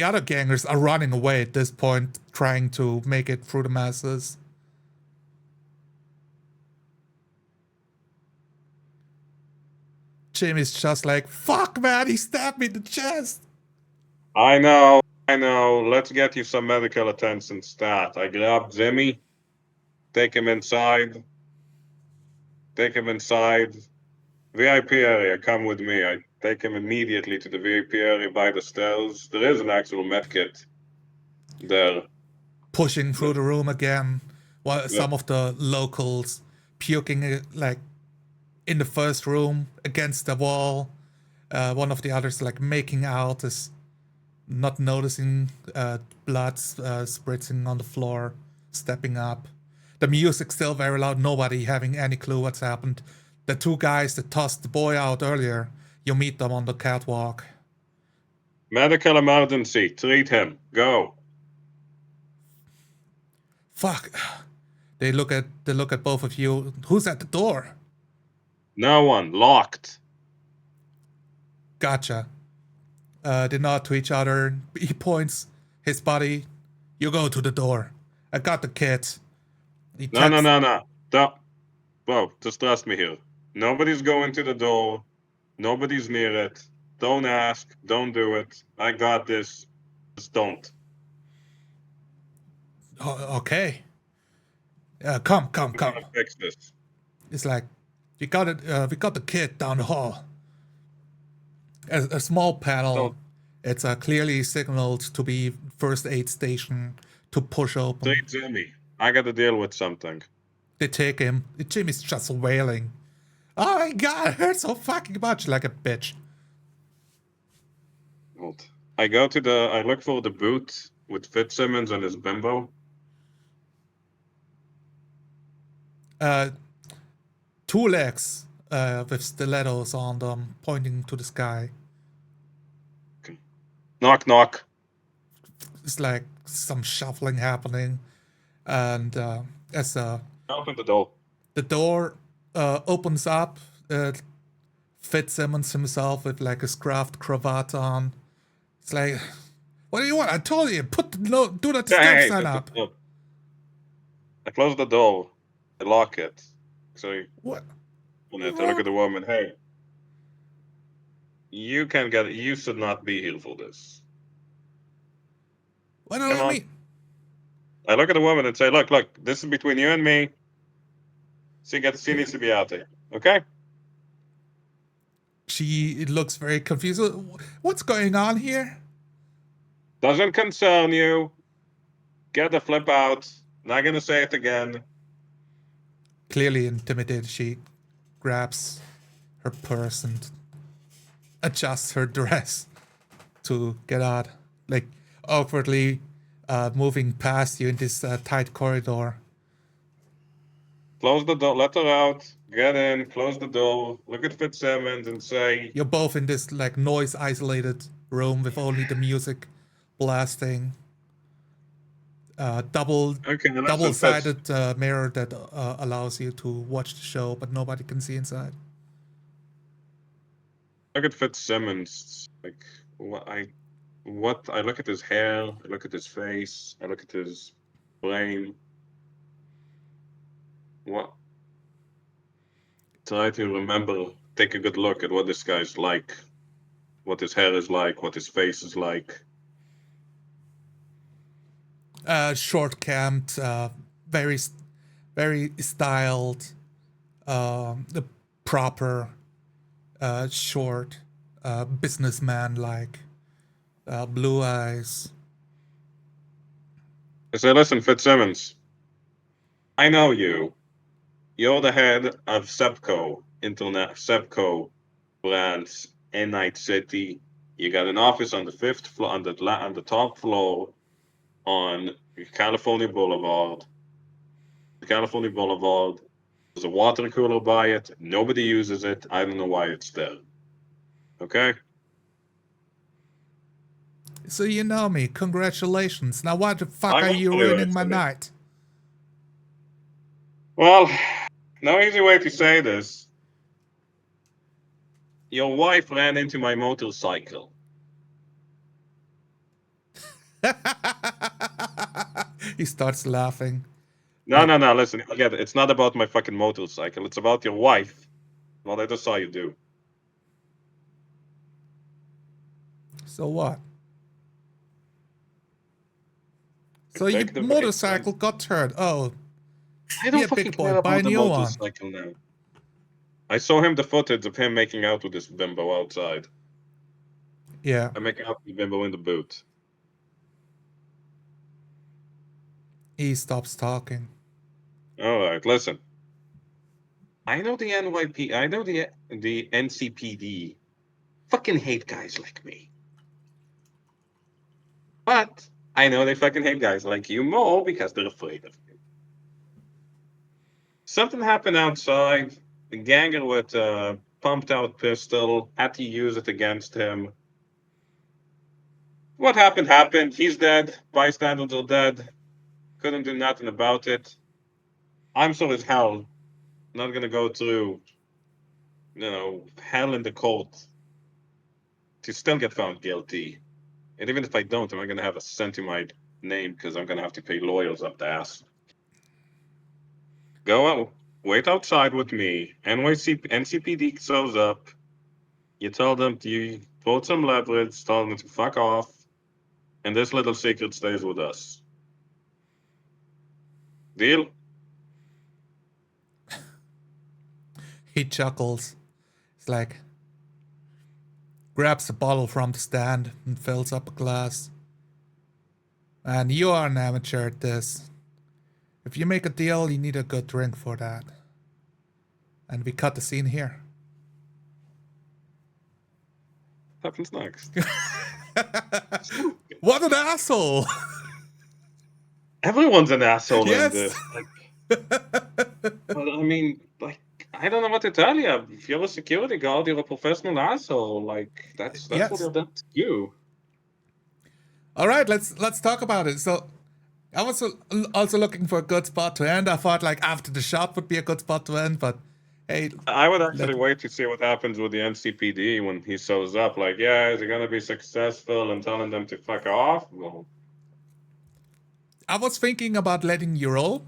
other gangers are running away at this point, trying to make it through the masses. Jimmy's just like, fuck man, he stabbed me in the chest. I know. Let's get you some medical attention stat. I grab Jimmy, take him inside. VIP area, come with me. I take him immediately to the VIP area by the stairs. There is an actual medkit there. Pushing through the room again, while some of the locals puking like in the first room against the wall. One of the others like making out, is not noticing blood spritzing on the floor, stepping up. The music still very loud, nobody having any clue what's happened. The 2 guys that tossed the boy out earlier, you meet them on the catwalk. Medical emergency, treat him, go. Fuck. They look at both of you. Who's at the door? No one, locked. Gotcha. They nod to each other. He points his body. You go to the door. I got the kit. No. Don't. Bro, just trust me here. Nobody's going to the door. Nobody's near it. Don't ask. Don't do it. I got this. Just don't. Oh, okay. Come. I'm gonna fix this. It's like, we got it. We got the kit down the hall. A small panel. It's clearly signaled to be first aid station to push open. Say Jimmy, I got to deal with something. They take him. Jimmy's just wailing. Oh my god, it hurts so fucking much, like a bitch. I look for the boot with Fitzsimmons and his bimbo. Two legs with stilettos on them, pointing to the sky. Knock, knock. It's like some shuffling happening, and as Open the door. the door opens up, Fitzsimmons himself with like his craft cravat on. It's like, what do you want? I told you, put the do not disturb sign up. I close the door. I lock it. So What? I look at the woman. Hey, you can get. You should not be here for this. What do Come you on. mean? I look at the woman and say, look, this is between you and me. She needs to be out there. Okay? She looks very confused. What's going on here? Doesn't concern you. Get the flip out. Not gonna say it again. Clearly intimidated, she grabs her purse and adjusts her dress to get out, like awkwardly moving past you in this tight corridor. Close the door. Let her out. Get in. Close the door. Look at Fitzsimmons and say, You're both in this like noise isolated room with only the music blasting. Double-sided mirror that allows you to watch the show, but nobody can see inside. Look at Fitzsimmons. Like, I look at his hair. I look at his face. I look at his brain. What? Try to remember. Take a good look at what this guy's like. What his hair is like. What his face is like. Short camped, very, very styled, the proper, short, businessman like, blue eyes. I say, listen, Fitzsimmons. I know you. You're the head of Sepco brands in Night City. You got an office on the fifth floor, on the top floor, on California Boulevard. California Boulevard. There's a water cooler by it. Nobody uses it. I don't know why it's there. Okay? So you know me. Congratulations. Now why the fuck are you ruining my night? Well, no easy way to say this. Your wife ran into my motorcycle. He starts laughing. No, listen, forget it. It's not about my fucking motorcycle. It's about your wife. What I just saw you do. So what? So your motorcycle got hurt. Oh, I don't fucking care about the motorcycle now. I saw the footage of him making out with this bimbo outside. Yeah. I'm making out with the bimbo in the boot. He stops talking. All right, listen. I know the NYP. I know the NCPD. Fucking hate guys like me. But I know they fucking hate guys like you more because they're afraid of you. Something happened outside. The ganger with a pumped out pistol had to use it against him. What happened happened. He's dead. Bystanders are dead. Couldn't do nothing about it. I'm sure as hell not gonna go through, hell in the court to still get found guilty. And even if I don't, I'm gonna have a cent in my name because I'm gonna have to pay lawyers up the ass. Go out, wait outside with me. NCPD shows up. You tell them you put some leverage, tell them to fuck off, and this little secret stays with us. Deal? He chuckles. It's like, grabs a bottle from the stand and fills up a glass. And you are an amateur at this. If you make a deal, you need a good drink for that. And we cut the scene here. Happens next. What an asshole! Everyone's an asshole Yes. in this. But I mean, like, I don't know what to tell you. If you're a security guard, you're a professional asshole. Like, that's what Yes. you're done to you. All right, let's talk about it. So I was also looking for a good spot to end. I thought like after the shot would be a good spot to end, but hey, I would let actually wait to see what happens with the NCPD when he shows up. Like, yeah, is he gonna be successful in telling them to fuck off? Well, I was thinking about letting you roll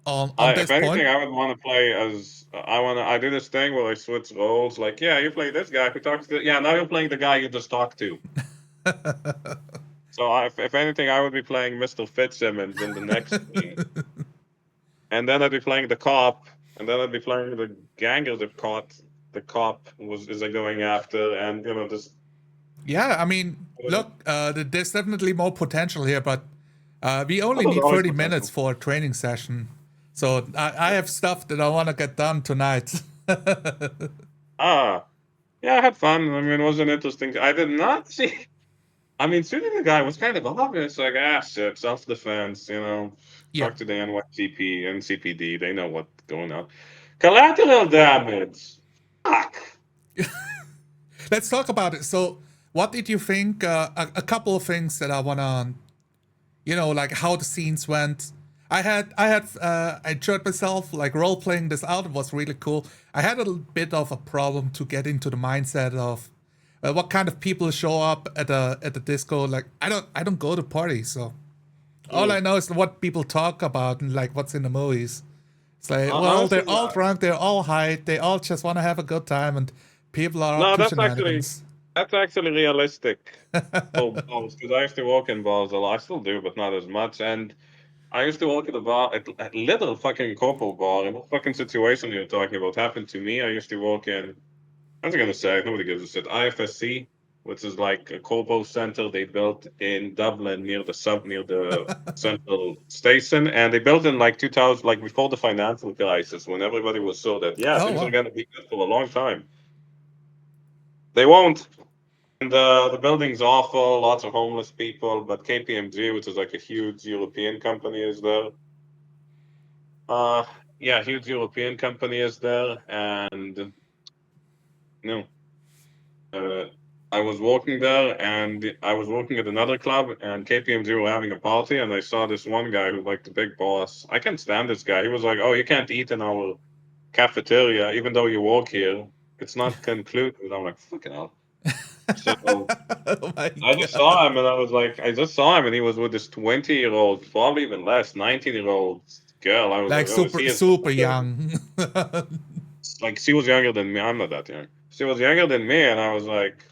on if this anything, point. I would want to play as I do this thing where I switch roles. Like, yeah, you play this guy who talks to. Yeah, now you're playing the guy you just talked to. So if anything, I would be playing Mr. Fitzsimmons in the next scene, and then I'd be playing the cop, and then I'd be playing the ganger that caught the cop was is going after, and just. Yeah, I mean, look, there's definitely more potential here, but we Oh, only there's need always 30 minutes potential. for a training session. So I have stuff that I want to get done tonight. Ah, yeah, I had fun. I mean, it was an interesting. I did not see. I mean, shooting the guy was kind of obvious. Like, shit, self-defense. Yeah. Talk to the NYCP, NCPD. They know what's going on. Collateral damage. Fuck. Let's talk about it. So, what did you think? A couple of things that I want to, like how the scenes went. I enjoyed myself, like role playing this out. It was really cool. I had a bit of a problem to get into the mindset of what kind of people show up at the disco. Like I don't go to parties, so all I Mm. know is what people talk about and like what's in the movies. It's like, well, Honestly, they're all drunk, they're all high, they all just want to have a good time, and people are up no, to that's actually shenanigans. that's actually realistic for bars because I used to work in bars a lot. I still do, but not as much. And I used to work at a bar, at little fucking corpo bar. And what fucking situation you're talking about happened to me. I used to work in. I was gonna say nobody gives a shit. IFSC, which is like a corpo center they built in Dublin near the central station, and they built in like 2000, like before the financial crisis, when everybody was so that yeah, Oh, things are wow. gonna be good for a long time. They won't. And the building's awful, lots of homeless people, but KPMG, which is like a huge European company, is there. Uh, yeah, huge European company is there, and no, uh, I was working there, and I was working at another club, and KPMG were having a party, and I saw this one guy who's like the big boss. I can't stand this guy. He was like, "Oh, you can't eat in our cafeteria, even though you work here. It's not concluded." I'm like, "Fucking hell." So Oh my I just god. saw him and I was like, I just saw him and he was with this 20-year-old, probably even less, 19-year-old girl. I was Like like, oh, is super he his super daughter? young. Like, she was younger than me. I'm not that young. She was younger than me. And I was like,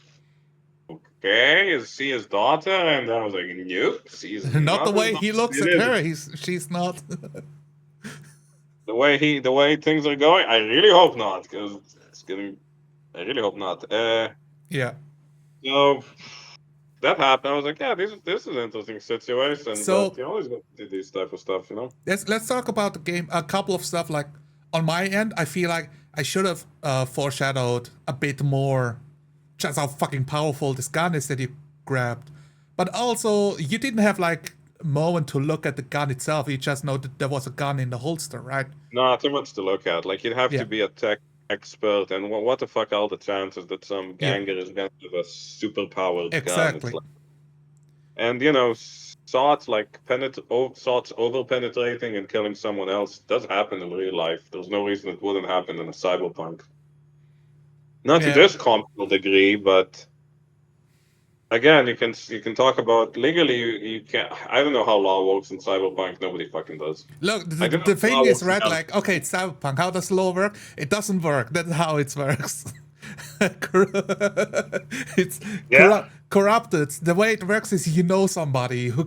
okay, is she his daughter? And I was like, nope, she's Not the not his way daughter. he looks It at is. her. She's not. The way things are going, I really hope not, because it's getting, I really hope not. Yeah. So that happened. I was like, yeah, this is an interesting situation, but So you always got to do this type of stuff, you know? let's talk about the game. A couple of stuff like on my end, I feel like I should have foreshadowed a bit more just how fucking powerful this gun is that you grabbed. But also, you didn't have like a moment to look at the gun itself. You just know that there was a gun in the holster, right? No, too much to look at. Like you'd have Yeah, to be a tech expert, and what the fuck are the chances that some yeah, ganger is gonna have a super powered gun? It's exactly. like, and thoughts over penetrating and killing someone else does happen in real life. There's no reason it wouldn't happen in a cyberpunk. Not to Yeah. this comical degree, but again, you can talk about legally. You can. I don't know how law works in cyberpunk. Nobody fucking does. Look, I the, don't the know how thing law is, works in right? California. Like, okay, it's cyberpunk. How does law work? It doesn't work. That's how it works. It's Yeah. corrupted. The way it works is you know somebody who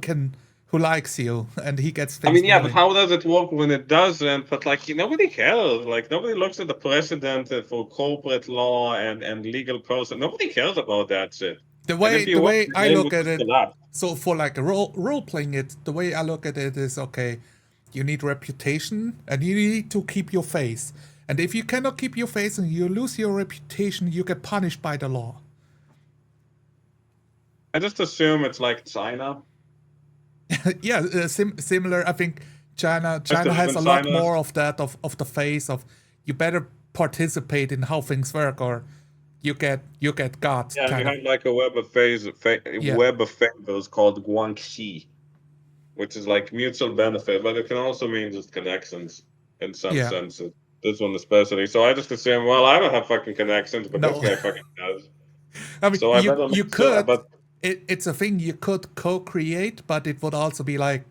likes you, and he gets I mean, things yeah, but moving. how does it work when it doesn't? But like, nobody cares. Like, nobody looks at the precedent for corporate law and legal process. Nobody cares about that shit. The And way if the you win, way the I game look would at just it, collapse. so for like a role playing it, the way I look at it is okay. You need reputation, and you need to keep your face. And if you cannot keep your face and you lose your reputation, you get punished by the law. I just assume it's like China. Yeah, similar. I think China to live has in a lot China. more of that of the face of you better participate in how things work or you get got Yeah, and you kind of. have like a Yeah, web of favors called guanxi, which is like mutual benefit, but it can also mean just connections in some yeah. senses. This one especially. So I just assume, well, I don't have fucking connections, but this No. guy fucking does. I mean, So I better you make sure. could. But It's a thing you could co-create, but it would also be like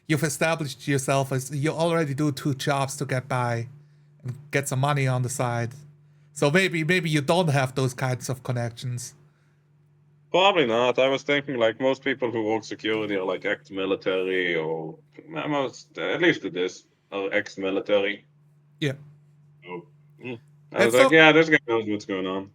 you've established yourself as you already do two jobs to get by and get some money on the side. So maybe you don't have those kinds of connections. probably not. I was thinking like most people who work security are like ex-military or most, at least it is, are ex-military. Yeah. So, I was Let's like, talk. yeah, this guy knows what's going on.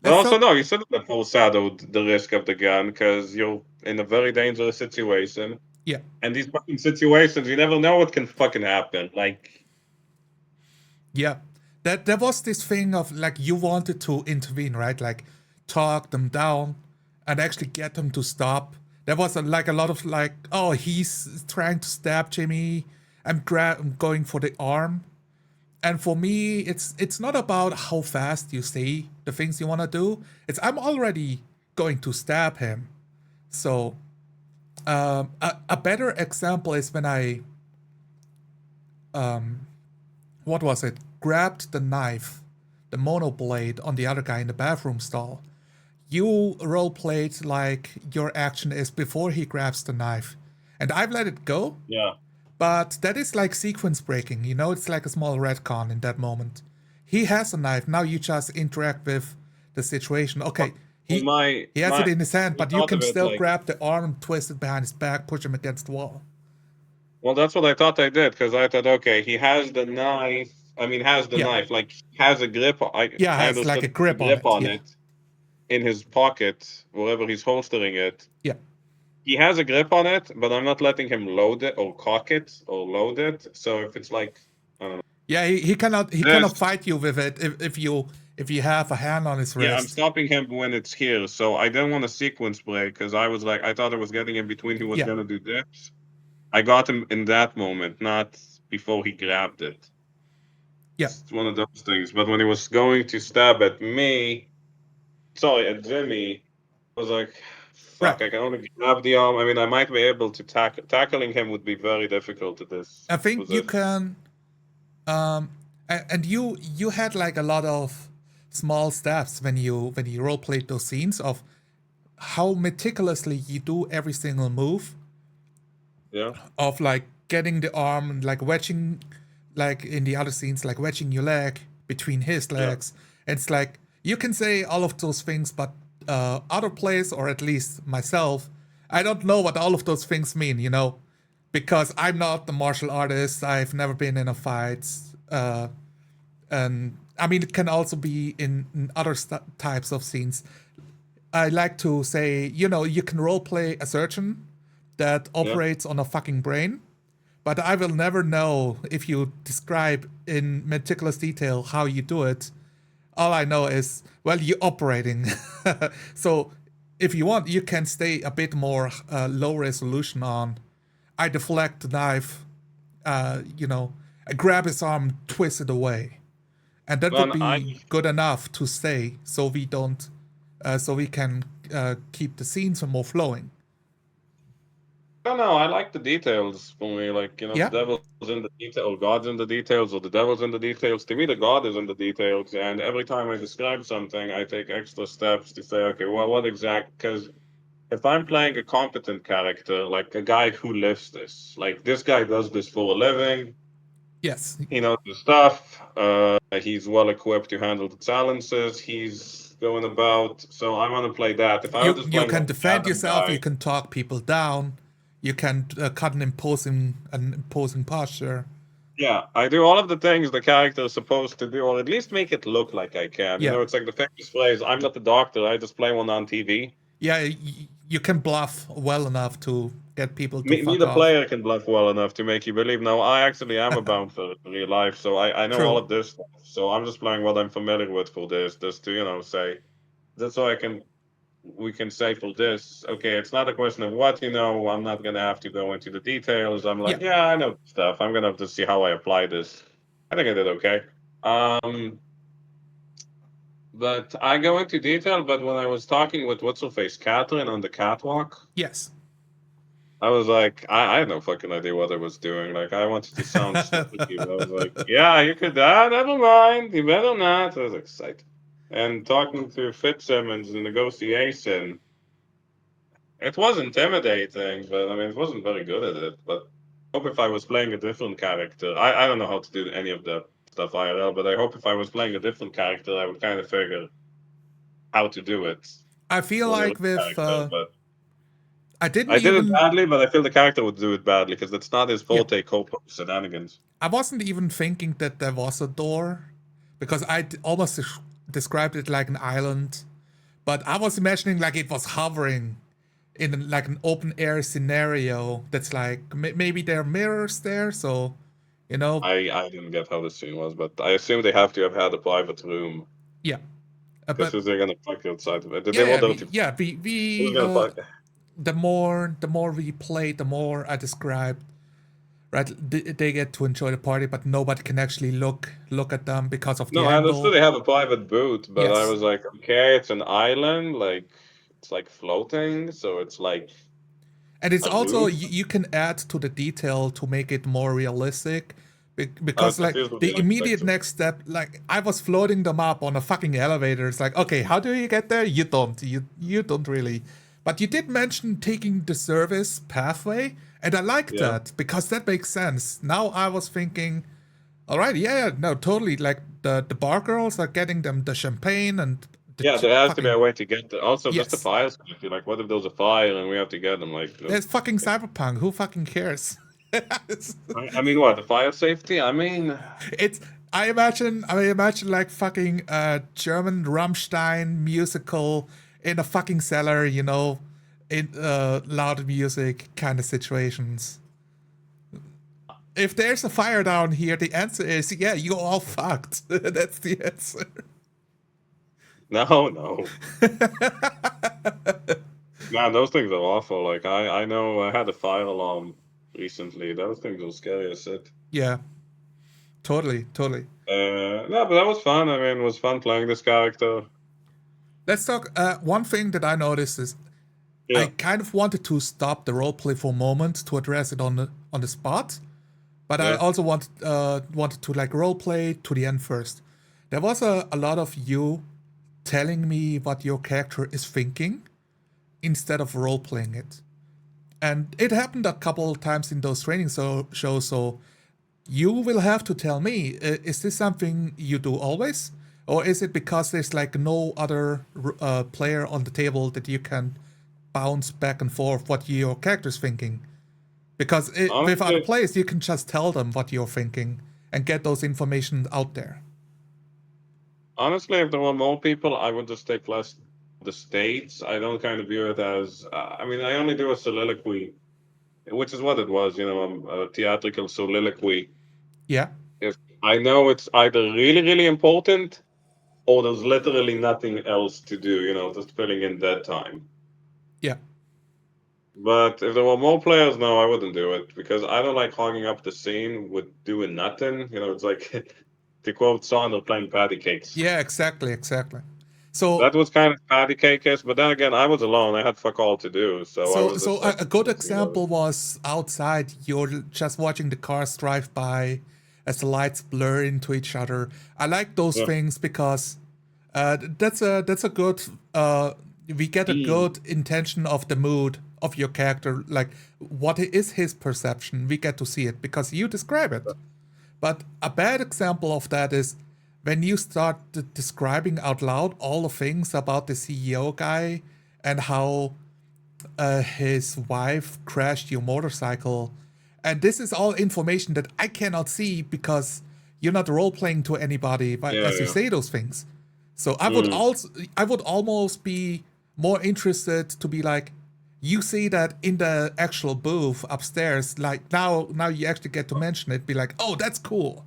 But Let's also, talk. no, you shouldn't have foreshadowed the risk of the gun because you're in a very dangerous situation. Yeah. And these fucking situations, you never know what can fucking happen. Like, Yeah. That there was this thing of like you wanted to intervene, right? Like talk them down and actually get them to stop. There was like a lot of like, oh, he's trying to stab Jimmy. I'm going for the arm. And for me, it's not about how fast you say the things you want to do. It's I'm already going to stab him. So a better example is when I what was it? Grabbed the knife, the mono blade on the other guy in the bathroom stall. You role played like your action is before he grabs the knife, and I've let it go. yeah. But that is like sequence breaking, you know, it's like a small retcon in that moment. He has a knife, now you just interact with the situation. Well, Okay, well, he has it in his hand, I but you thought can of it still like, grab the arm, twist it behind his back, push him against the wall. well, that's what I thought I did because I thought, okay, he has the knife. I mean, has the Yeah. knife, like, he has a grip. Yeah, I has like understood a a grip on grip it. on Yeah. it in his pocket, wherever he's holstering it. Yeah. He has a grip on it, but I'm not letting him load it or cock it or load it. So if it's like, I don't know, Yeah, he cannot this, fight you with it if you have a hand on his yeah, I'm wrist. stopping him when it's here. So I didn't want a sequence break because I was like, I thought I was getting in between. He was Yeah. gonna do this. I got him in that moment, not before he grabbed it. Yeah. It's one of those things. But when he was going to stab at me, sorry, at Jimmy, I was like, Right. fuck, I can only grab the arm. I mean, I might be able to tackling him would be very difficult at this I think you position. can and you had like a lot of small steps when you role played those scenes of how meticulously you do every single move Yeah, of like getting the arm and like wedging like in the other scenes like wedging your leg between his yeah. legs. It's like you can say all of those things, but other players or at least myself, I don't know what all of those things mean, you know, because I'm not the martial artist. I've never been in a fight. And I mean, it can also be in other types of scenes. I like to say, you know, you can role play a surgeon that Yeah. operates on a fucking brain, but I will never know if you describe in meticulous detail how you do it. All I know is, well, you're operating. So if you want, you can stay a bit more low resolution on. I deflect the knife, I grab his arm, twist it away. And that would Well, be good enough to say so we don't, so we can keep the scenes more flowing. I don't know. I like the details for me. Like, the Yeah, devil's in the detail, or God's in the details, or the devil's in the details. To me, the God is in the details. And every time I describe something, I take extra steps to say, okay, well, what exact? Because if I'm playing a competent character, like a guy who lives this, like this guy does this for a living, yes. he knows the stuff, he's well equipped to handle the challenges, he's going about. So I want to play that. If I was just You playing can like a defend random yourself. You guy, can talk people down. You can cut an imposing posture. yeah, I do all of the things the character is supposed to do, or at least make it look like I can. Yeah, It's like the famous phrase, I'm not the doctor, I just play one on TV. yeah. You can bluff well enough to get people to Me, fuck the off. player, can bluff well enough to make you believe. Now, I actually am a bouncer in real life, so I know all True. of this stuff. So I'm just playing what I'm familiar with for this, just to, say, just so I can we can say for this, okay, it's not a question of what you know. I'm not gonna have to go into the details. I'm Yeah. like, yeah, I know stuff. I'm gonna have to see how I apply this. I think I did okay. But I go into detail. But when I was talking with what's her face, Catherine, on the catwalk, Yes. I was like, I had no fucking idea what I was doing. Like, I wanted to sound snarky, but I was like, yeah, you could. Never mind. You better not. I was excited. And talking to Fitzsimmons in negotiation, it was intimidating, but I mean, it wasn't very good at it. But I hope if I was playing a different character, I don't know how to do any of that stuff IRL, but I hope if I was playing a different character, I would kind of figure how to do it I feel for the like other with character. But I didn't I did it even badly, but I feel the character would do it badly because it's not his yeah. forte co-op shenanigans. I wasn't even thinking that there was a door because almost described it like an island, but I was imagining like it was hovering in like an open air scenario. That's like maybe there are mirrors there, so you know, I didn't get how the scene was, but I assume they have to have had a private room yeah. because But who's they gonna fuck outside of it? Did yeah, they yeah, want them to? Who's we gonna fuck? the more we played, the more I described. Right, they get to enjoy the party, but nobody can actually look at them because of No, the I understood angle. they have a private booth, but I Yes, was like, okay, it's an island, like it's like floating, so it's like and it's a also roof. you can add to the detail to make it more realistic, because It like feels really the immediate unexpected. next step, like I was floating them up on a fucking elevator. It's like, okay, how do you get there? You don't really, but you did mention taking the service pathway, and I like Yeah, that because that makes sense. Now I was thinking, all right, yeah, no, totally. Like the bar girls are getting them the champagne and the yeah. There has to be fucking a way to get there. Also, just the yes. fire safety. Like, what if there's a fire and we have to get them? Like, There's fucking cyberpunk. Who fucking cares? it's, I mean, what the fire safety? I mean, it's I imagine like fucking German Rammstein musical in a fucking cellar, you know, in loud music kind of situations. If there's a fire down here, the answer is yeah, you're all fucked. That's the answer. no, no. Man, those things are awful. Like, I know I had a fire alarm recently. Those things are scary as shit. Yeah, totally, totally. No, but that was fun. I mean, it was fun playing this character. Let's talk. One thing that I noticed is I Yeah, kind of wanted to stop the roleplay for a moment to address it on the spot, but I yeah. also wanted to like roleplay to the end first. There was a lot of you telling me what your character is thinking instead of role playing it, and it happened a couple of times in those training shows. So you will have to tell me: is this something you do always, or is it because there's like no other player on the table that you can bounce back and forth what your character's thinking? Because with other Honestly, players, you can just tell them what you're thinking and get those information out there. honestly, if there were more people, I would just take less the states. I don't kind of view it as. I mean, I only do a soliloquy, which is what it was. You know, a theatrical soliloquy. Yeah, If I know it's either really, really important or there's literally nothing else to do. You know, just filling in dead time. yeah, But if there were more players, no, I wouldn't do it because I don't like hogging up the scene with doing nothing. You know, it's like to quote Saunders playing patty cakes. yeah, exactly, exactly. So, That was kind of patty cakes, but then again, I was alone. I had fuck all to do, so I was so just like a good listening to it. example was outside. You're just watching the cars drive by as the lights blur into each other. I like those Yeah. things because that's a good. We get a Mm. good intention of the mood of your character. Like, what is his perception? We get to see it because you describe it. But a bad example of that is when you start describing out loud all the things about the CEO guy and how his wife crashed your motorcycle. And this is all information that I cannot see because you're not role playing to anybody but Yeah, as you yeah. say those things. So Mm. I would almost be more interested to be like, you see that in the actual booth upstairs, like now you actually get to mention it, be like, oh, that's cool.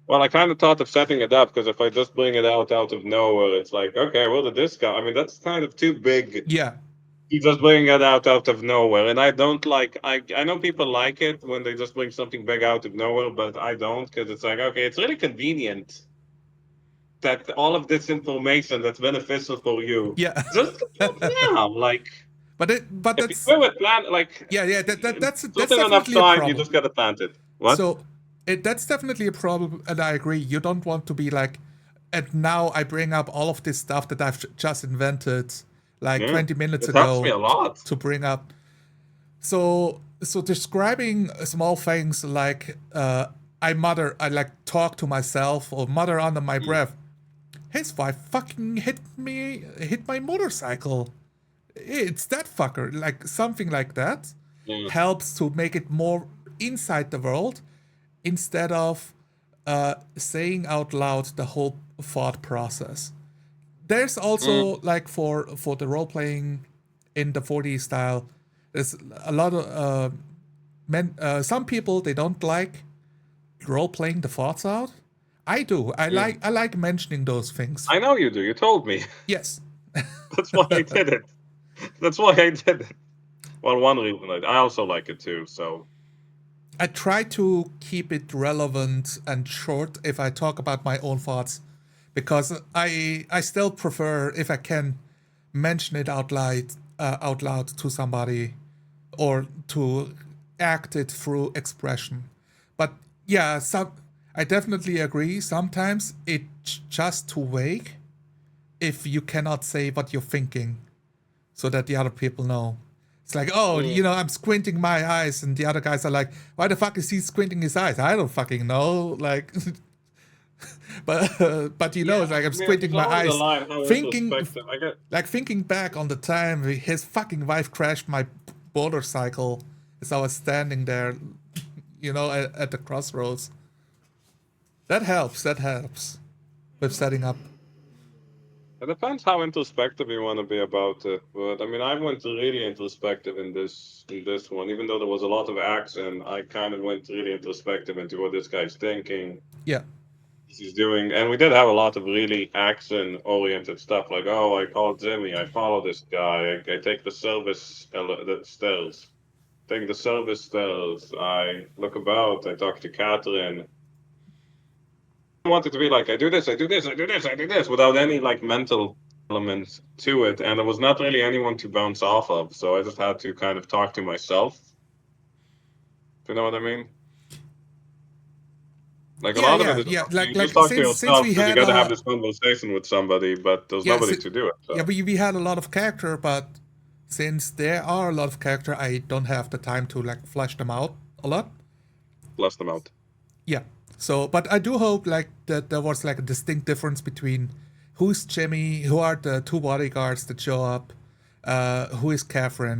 Well, I kind of thought of setting it up because if I just bring it out of nowhere, it's like, okay, where did this go? I mean, that's kind of too big. Yeah, You just bring it out of nowhere, and I don't like. I know people like it when they just bring something big out of nowhere, but I don't because it's like, okay, it's really convenient that all of this information that's beneficial for you yeah. just comes out now. Like But if you that's do it, plan like yeah, yeah. That's certain enough definitely a time, you problem. just gotta plant it. What? So that's definitely a problem, and I agree. You don't want to be like, and now I bring up all of this stuff that I've just invented like Yeah, 20 minutes it helps me ago a lot. to bring up. So describing small things like I like talk to myself or mutter under my Mm, breath. His wife fucking hit my motorcycle. It's that fucker. Like something like that yeah. helps to make it more inside the world instead of saying out loud the whole thought process. There's Mm, also like for the role playing in the 4D style, there's a lot of some people they don't like role playing the thoughts out. I do. mm. I like mentioning those things. I know you do. You told me. Yes, That's why I did it. That's why I did it. Well, one reason I also like it too. So I try to keep it relevant and short if I talk about my own thoughts, because I still prefer if I can mention it out loud to somebody or to act it through expression. But yeah, I definitely agree. Sometimes it's just too vague if you cannot say what you're thinking so that the other people know. It's like, oh, mm, you know, I'm squinting my eyes, and the other guys are like, why the fuck is he squinting his eyes? I don't fucking know. Like, but you know, yeah, it's like I'm I mean, squinting it's my along the eyes, line how thinking, introspective I get. like thinking back on the time his fucking wife crashed my motorcycle as I was standing there, you know, at the crossroads. That helps. That helps with setting up. It depends how introspective you want to be about it. But I mean, I went really introspective in this one, even though there was a lot of action. I kind of went really introspective into what this guy's thinking, Yeah, he's doing, and we did have a lot of really action-oriented stuff. Like, oh, I call Jimmy, I follow this guy, I take the the stairs, take the service stairs, I look about, I talk to Catherine. I wanted to be like, I do this, I do this, I do this, I do this, without any like mental elements to it, and there was not really anyone to bounce off of, so I just had to kind of talk to myself. Do you know what I mean? Like a yeah, lot of it yeah, is yeah. you just Like talk to since yourself we because you had got to have this conversation with somebody, but there's yeah, nobody si- to do it. yeah, So we had a lot of character, but since there are a lot of character, I don't have the time to like flesh them out a lot. bless them out. Yeah. So, but I do hope like that there was like a distinct difference between who's Jimmy, who are the two bodyguards that show up, who is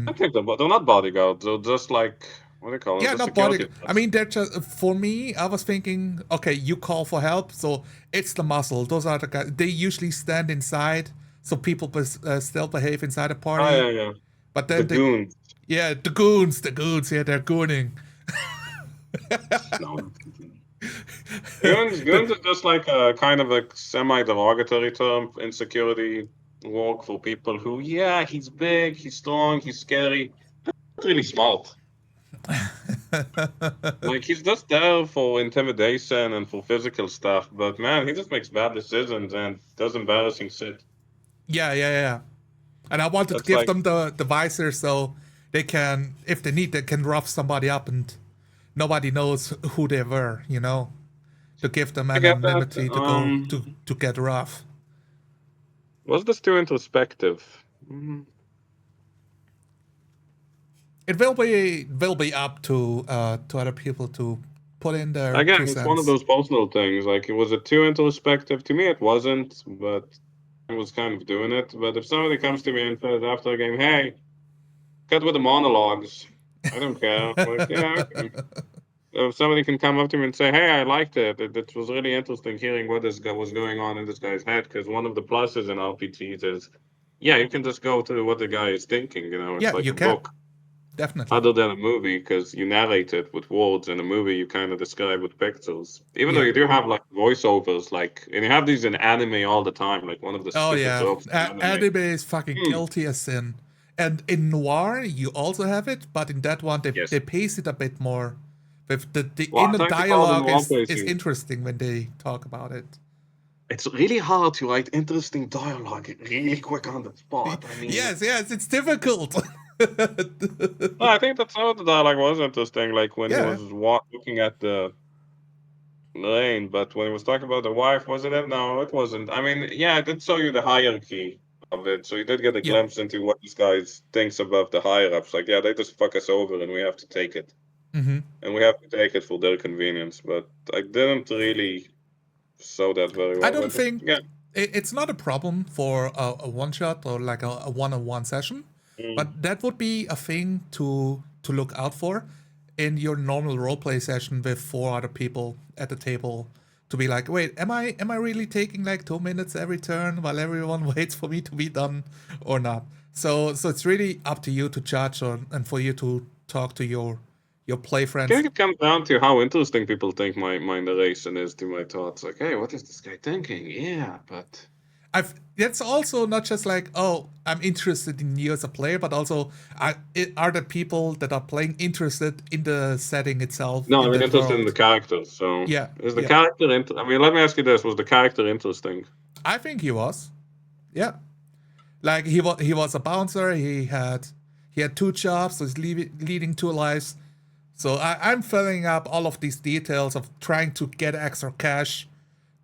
I Catherine. think they're not bodyguards. They're just like what do you call them? Yeah, Just not security bodyguard. I guards. mean, they're just for me. I was thinking, okay, you call for help, so it's the muscle. Those are the guys. They usually stand inside, so people still behave inside a Oh party. yeah, yeah. But The then they, goons. yeah, the goons, yeah, they're gooning. No. Goons is just like a kind of a semi-derogatory term in security work for people who, yeah, he's big, he's strong, he's scary, not really smart. Like he's just there for intimidation and for physical stuff, but man, he just makes bad decisions and does embarrassing shit. Yeah, yeah, yeah. And I wanted to That's give like them the visor so they can, if they need, they can rough somebody up and nobody knows who they were. You know, to give them I get that. anonymity to go to get rough. Was this too introspective? Mm, It will be up to other people to put in their Again, two it's one of cents. those personal things. Like, was it too introspective? To me, it wasn't, but I was kind of doing it. But if somebody comes to me and says after a game, "Hey, cut with the monologues," I don't care. I'm like, yeah, okay. If somebody can come up to me and say, "Hey, I liked it. It was really interesting hearing what this guy was going on in this guy's head," because one of the pluses in RPGs is, yeah, you can just go to what the guy is thinking. You know, it's Yeah, like you a can. book. definitely. other than a movie, because you narrate it with words. In a movie, you kind of describe with pictures. Even though Yeah. you do have like voiceovers, like, and you have these in anime all the time, like one of the Oh stupid yeah, tropes in anime. anime is fucking Hmm. guilty as sin. And in noir, you also have it, but in that one, they Yes. pace it a bit more. With the Well, I inner think they call them dialogue wall is pacing. interesting when they talk about it. It's really hard to write interesting dialogue really quick on the spot. I mean, Yes, it's difficult. well, I think that's how the dialogue was interesting. Like when he Yeah, was looking at the lane, but when he was talking about the wife, wasn't it? No, it wasn't. I mean, yeah, it did show you the hierarchy of it, so you did get a yeah. glimpse into what this guy thinks about the higher ups. Like, yeah, they just fuck us over, and we have to take it, Hmm. and we have to take it for their convenience. But I didn't really show that very I well. don't But just think yeah, it's not a problem for a one shot or like a one-on-one session, mm. but that would be a thing to look out for in your normal roleplay session with four other people at the table. To be like, wait, am I really taking like 2 minutes every turn while everyone waits for me to be done or not? So it's really up to you to judge and for you to talk to your play I friends. think it comes down to how interesting people think my narration is to my thoughts. Like, hey, what is this guy thinking? Yeah, but. I've That's also not just like, oh, I'm interested in you as a player, but also are the people that are playing interested in the setting itself, No, I in mean that interested in the world. characters. So Yeah, is the yeah. character? I mean, let me ask you this: was the character interesting? I think he was. Yeah, like he was a bouncer. He had two jobs, so he's leading two lives. So I'm filling up all of these details of trying to get extra cash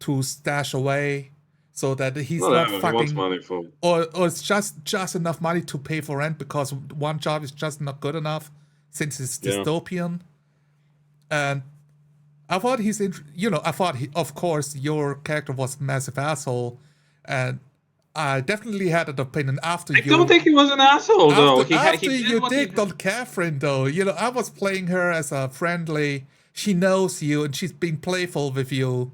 to stash away, so that he's not Whatever. He wants fucking, money for. or it's just enough money to pay for rent because one job is just not good enough since it's Yeah. dystopian. And I thought I thought of course your character was a massive asshole, and I definitely had an opinion I don't think he was an asshole though. He after did you what he digged had. on Catherine, though. I was playing her as a friendly. She knows you, and she's been playful with you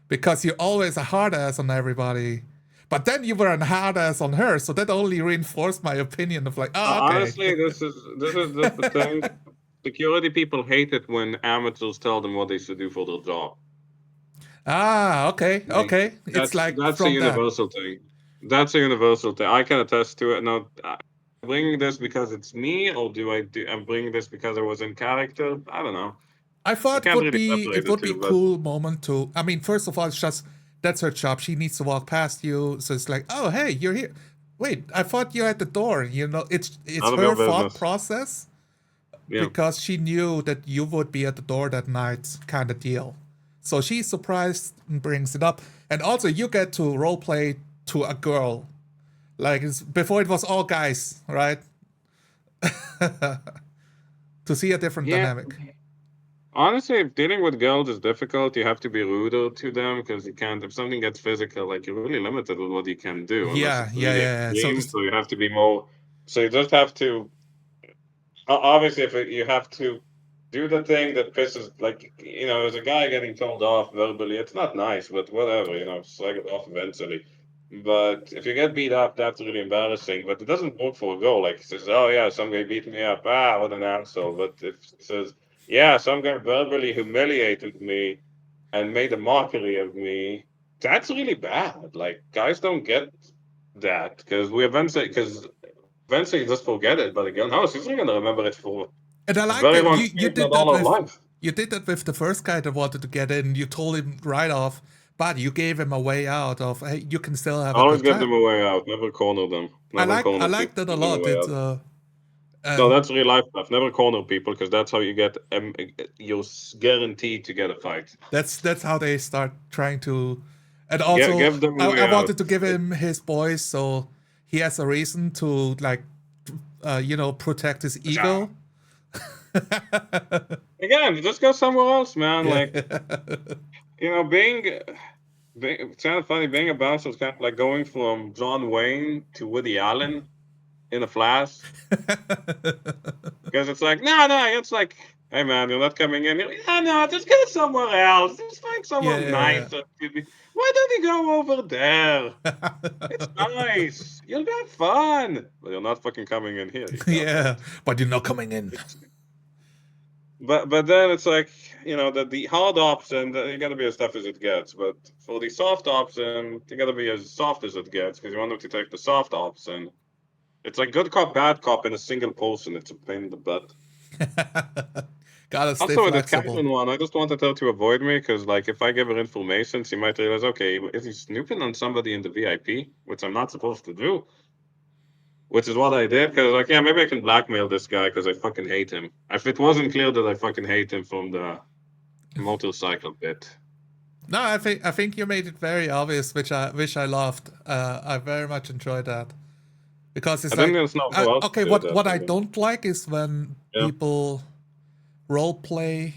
because you're always a hard ass on everybody. But then you were a hard ass on her, so that only reinforced my opinion of like, oh, okay. Honestly, this is just the thing. Security people hate it when amateurs tell them what they should do for their job. Okay, Like okay. It's like that's a from that. universal thing. That's a universal thing. I can attest to it. Now, I'm bringing this because it's me, or I'm bringing this because I was in character? I don't know. I I thought can't really separate it the would be two, but cool moment to. I mean, first of all, it's just that's her job. She needs to walk past you, so it's like, oh hey, you're here. Wait, I thought you're at the door. It's none of your her thought business. process Yeah. because she knew that you would be at the door that night, kind of deal. So she's surprised and brings it up, and also you get to role play to a girl. Like before, it was all guys, right? To see a different Yeah. dynamic. Honestly, if dealing with girls is difficult, you have to be ruder to them because you can't. If something gets physical, like you're really limited with what you can do unless Yeah, it's yeah, really yeah, yeah. So extreme. So you have to be more. So you just have to. Obviously, you have to do the thing that pisses, like, as a guy getting told off verbally, it's not nice, but whatever, slug it off eventually. But if you get beat up, that's really embarrassing. But it doesn't work for a girl. Like, he says, oh, yeah, some guy beat me up. Ah, what an asshole. But if he says, yeah, some guy verbally humiliated me and made a mockery of me, that's really bad. Like, guys don't get that because eventually you just forget it. But again, no, she's not going to remember it for And I a like very that long you time, if not all her life. did that with the first guy that wanted to get in. You told him right off, but you gave him a way out of, hey, you can still have a Always good give time. them a way out. Never corner them. Never I corner like people. that a Give them a lot. way It's out. No, and that's real life stuff. Never corner people because that's how you get. You're guaranteed to get a fight. that's how they start trying to. And Give, also, give them a I way out. wanted to give him his boys so he has a reason to like, protect his Ah. ego. Again, just go somewhere else, man. Yeah. Like, it's kind of funny. Being a bouncer is kind of like going from John Wayne to Woody Allen in a flash. Because it's like, no, no, it's like Hey man, you're not coming in here. Yeah, no, just go somewhere else. Just find somewhere Yeah. nicer. Why don't you go over there? It's nice. You'll have fun. But you're not fucking coming in here, you Yeah, goddamn. but you're not coming in. But then it's like, the hard option, you gotta be as tough as it gets. But for the soft option, you gotta be as soft as it gets because you want them to take the soft option. It's like good cop, bad cop in a single person. It's a pain in the butt. Gotta stay Also, with the flexible. Catherine one, I just wanted her to avoid me because, like, if I give her information, she might realize, okay, is he snooping on somebody in the VIP, which I'm not supposed to do, which is what I did because, like, yeah, maybe I can blackmail this guy because I fucking hate him. If it wasn't clear that I fucking hate him from the motorcycle bit. No, I think you made it very obvious, which I loved. I very much enjoyed that because I it's didn't like, just know who else okay, did what that. what I don't like is when Yeah. people role play,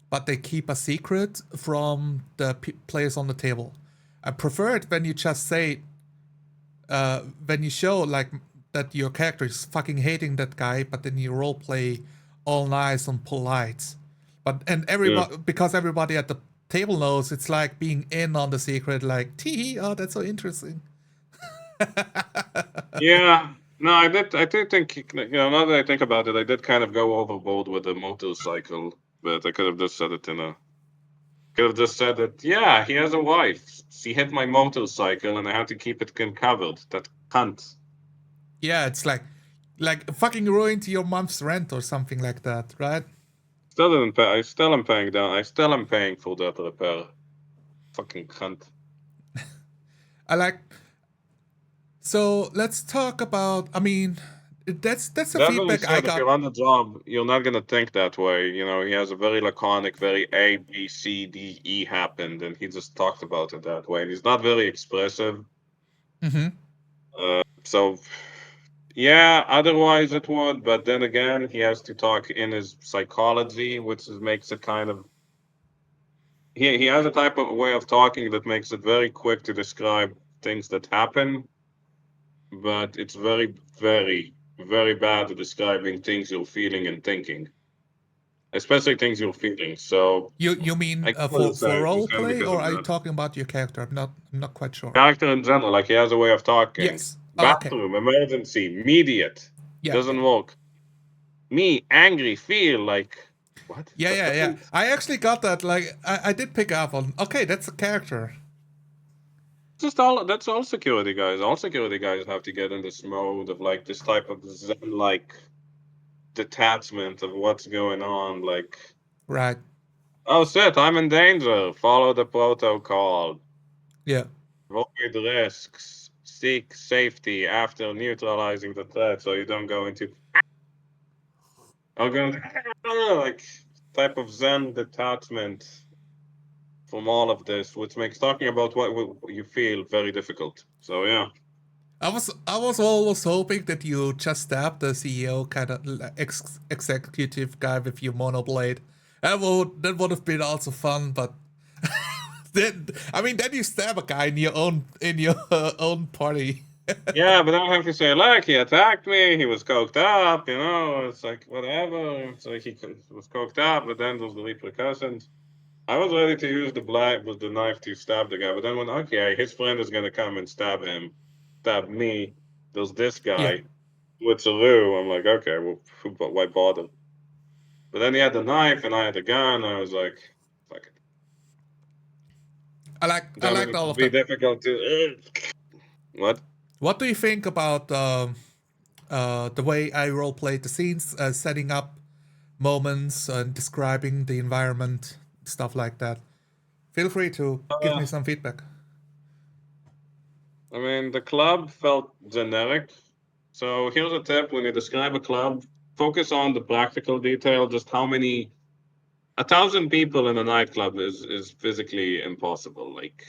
but they keep a secret from the players on the table. I prefer it when you just say, when you show like that your character is fucking hating that guy, but then you role play all nice and polite. And Yeah. everybody, because everybody at the table knows, it's like being in on the secret. Like, tee, oh, that's so interesting. Yeah. No, I did think, now that I think about it, I did kind of go overboard with the motorcycle, but I could have just said it in a Could have just said that, yeah, he has a wife. She hit my motorcycle and I had to keep it covered. That cunt. Yeah, it's like fucking ruined your month's rent or something like that, right? Still didn't pay. I still am paying down. I still am paying for that repair. Fucking cunt. I like. So let's talk about. I mean, that's the That being feedback I said, if got. you're on the job, you're not gonna think that way. He has a very laconic, very A, B, C, D, E happened, and he just talked about it that way. And he's not very expressive. Mm-hmm. So, yeah, otherwise it would, but then again, he has to talk in his psychology, makes it kind of he has a type of way of talking that makes it very quick to describe things that happen, but it's very, very, very bad at describing things you're feeling and thinking, especially things you're feeling. So You mean I get what for you're role saying play, because or of are you that. talking about your character? I'm not quite sure. Character in general, like he has a way of talking. Yes. Oh, okay. Bathroom, emergency, immediate, Yeah, yeah, doesn't work. Me, angry, feel like what? yeah, What yeah, yeah. doesn't I actually got that. Like, I did pick up on. Okay, that's a character. just all that's all security guys. All security guys have to get in this mode of like this type of zen like detachment of what's going on. Like, Right. oh shit, I'm in danger. Follow the protocol. Yeah. Avoid risks. Seek safety after neutralizing the threat, so you don't go into like type of zen detachment from all of this, which makes talking about what you feel very difficult. So yeah. I was always hoping that you just stab the CEO kind of executive guy with your monoblade. That would have been also fun, but then I mean then you stab a guy in your own party. Yeah, but I don't have to say, like, he attacked me, he was coked up, it's like, whatever. It's like was coked up, but then there's the repercussions. I was ready to use the knife to stab the guy, but then when, okay, his friend is gonna come and stab me, there's this Yeah. guy, with Saru, I'm like, okay, well, why bother? But then he had the knife and I had the gun, I was like, fuck it. I I mean, liked it all would of be that. difficult to, what? What do you think about the way I role played the scenes, setting up moments and describing the environment, stuff like that? Feel free to give me some feedback. I mean, the club felt generic. So here's a tip: when you describe a club, focus on the practical detail. Just how many 1,000 people in a nightclub is physically impossible. Like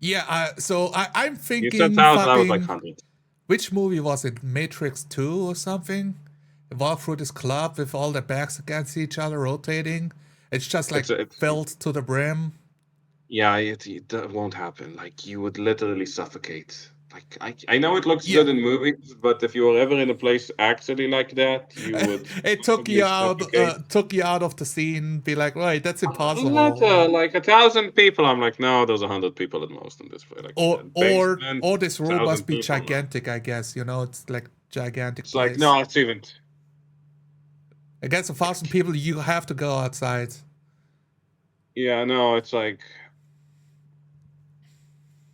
Yeah, I'm you said thinking 1,000, I was like fucking. 100. Which movie was it? Matrix 2 or something? Walk through this club with all the backs against each other rotating. It's just like It's filled to the brim. yeah, that won't happen. Like you would literally suffocate. I know it looks Yeah. good in movies, but if you were ever in a place actually like that, you would It probably suffocate. took you out of the scene. Be like, wait, that's Not impossible. Like, like 1,000 people. I'm like, no, there's 100 people at most in this place. Like basement, or this room must 1,000 be people. No. gigantic. I guess it's like gigantic It's like place. no, it's even. I guess 1,000 people, you have to go outside. Yeah, no, it's like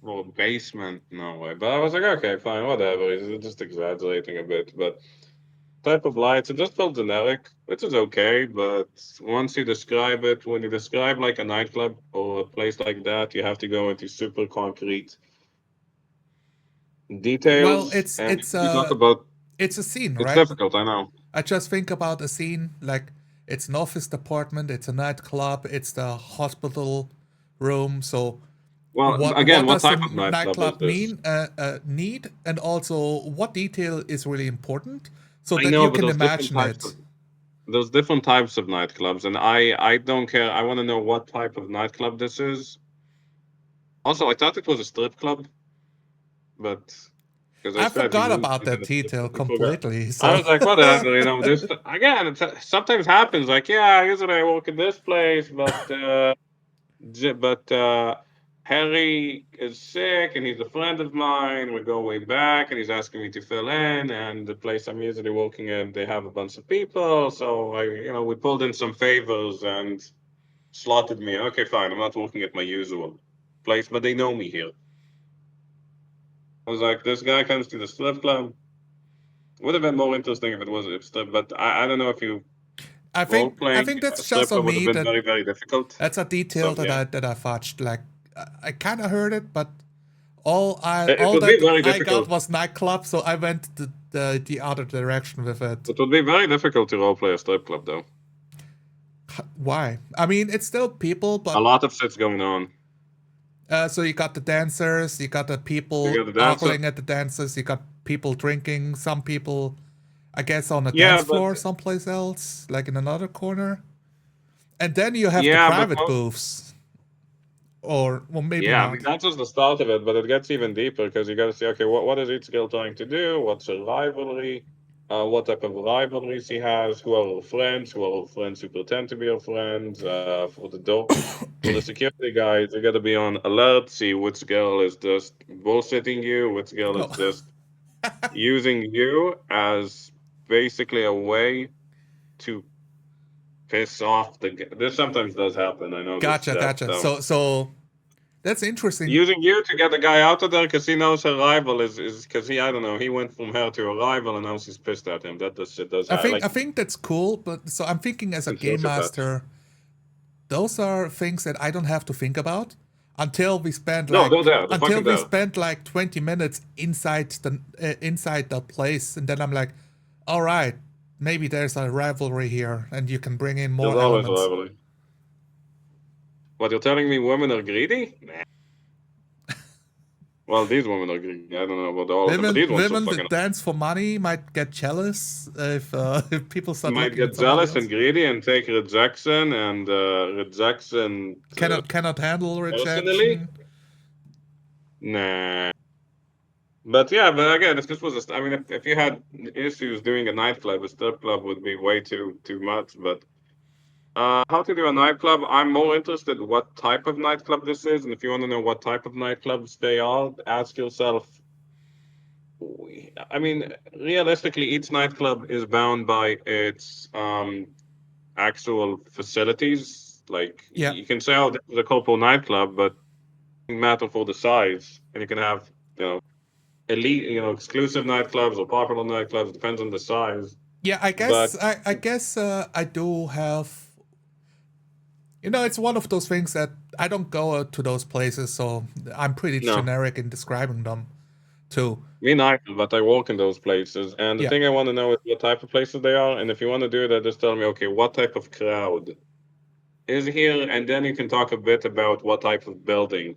well, basement, no way. But I was like, okay, fine, whatever. He's just exaggerating a bit, but type of lights, it just felt generic, which is okay. But once you describe it, when you describe like a nightclub or a place like that, you have to go into super concrete Well, details. And you talk about it's a scene, it's right? difficult, I know. I just think about a scene like it's an office department, it's a nightclub, it's the hospital room. So Well, what again, what does the type of nightclub is nightclub this? mean need, and also what detail is really important so I that know, you but can imagine it. there's different types of nightclubs, and I don't care. I want to know what type of nightclub this is. Also, I thought it was a strip club, but because I I said he forgot moved about to that the strip detail club, I forgot. completely. I So was like, whatever, this again, sometimes happens. Like, yeah, usually I work in this place, but Harry is sick and he's a friend of mine. We go way back and he's asking me to fill in. And the place I'm usually working in, they have a bunch of people. So we pulled in some favors and slotted me. Okay, fine. I'm not working at my usual place, but they know me here. I was like, this guy comes to the strip club. Would have been more interesting if it was a strip, but I don't know if you role I playing think a that's just strip on club would have me been that very, very difficult. that's a detail So that yeah, I fudged. Like I kind of heard it, but it all would be that very I got difficult. was nightclub, so I went the other direction with it. It would be very difficult to role play a strip club, though. Why? I mean, it's still people, A but lot of shit's going on. so you got the dancers, you got the You people get the dancer. ogling at the dances, you got people drinking, some people, I guess, on a Yeah, dance but floor someplace else, like in another corner. And then you have the yeah, but private booths, or well, maybe yeah, I mean not. that's just the start of it, but it gets even deeper because you got to see, okay, what is each skill trying to do? What's a rivalry? What type of rivalries he has? Who are her friends? Who are her friends who pretend to be her friends? For the security guys, you got to be on alert, see which girl is just bullshitting you, which girl is Oh, just using you as basically a way to piss off this sometimes does happen. I know this gotcha. So that's interesting. using you to get the guy out of there because he knows her rival is because he I don't know he went from her to a rival and now she's pissed at him. That does shit does I like think that's cool, but so I'm thinking as a and game sociopaths. master, those are things that I don't have to think about No, they're there. They're until fucking we there. spend like 20 minutes inside the place, and then I'm like, all right, maybe there's a rivalry here, and you can bring in There's more always a elements. rivalry. What you're telling me? Women are greedy? Nah. Well, these women are greedy. I don't know about all of them, but these ones are Women fucking that dance for money might get jealous if if people start might looking at get somebody jealous and else. greedy and take rejection and rejection Cannot handle personally. rejection. Nah. But yeah, but again, if this was I mean, if you had issues doing a nightclub, a strip club would be way too much. But how to do a nightclub? I'm more interested in what type of nightclub this is, and if you want to know what type of nightclubs they are, ask yourself. I mean, realistically, each nightclub is bound by its actual facilities. Like Yeah, you can say, oh, this is a couple nightclub, but it doesn't matter for the size, and you can have elite, exclusive nightclubs or popular nightclubs, depends on the size. yeah. But I guess I do have. It's one of those things that I don't go to those places, so I'm pretty no, generic in describing them too. me neither, but I work in those places. And the Yeah. thing I want to know is what type of places they are. And if you want to do that, just tell me, okay, what type of crowd is here? And then you can talk a bit about what type of building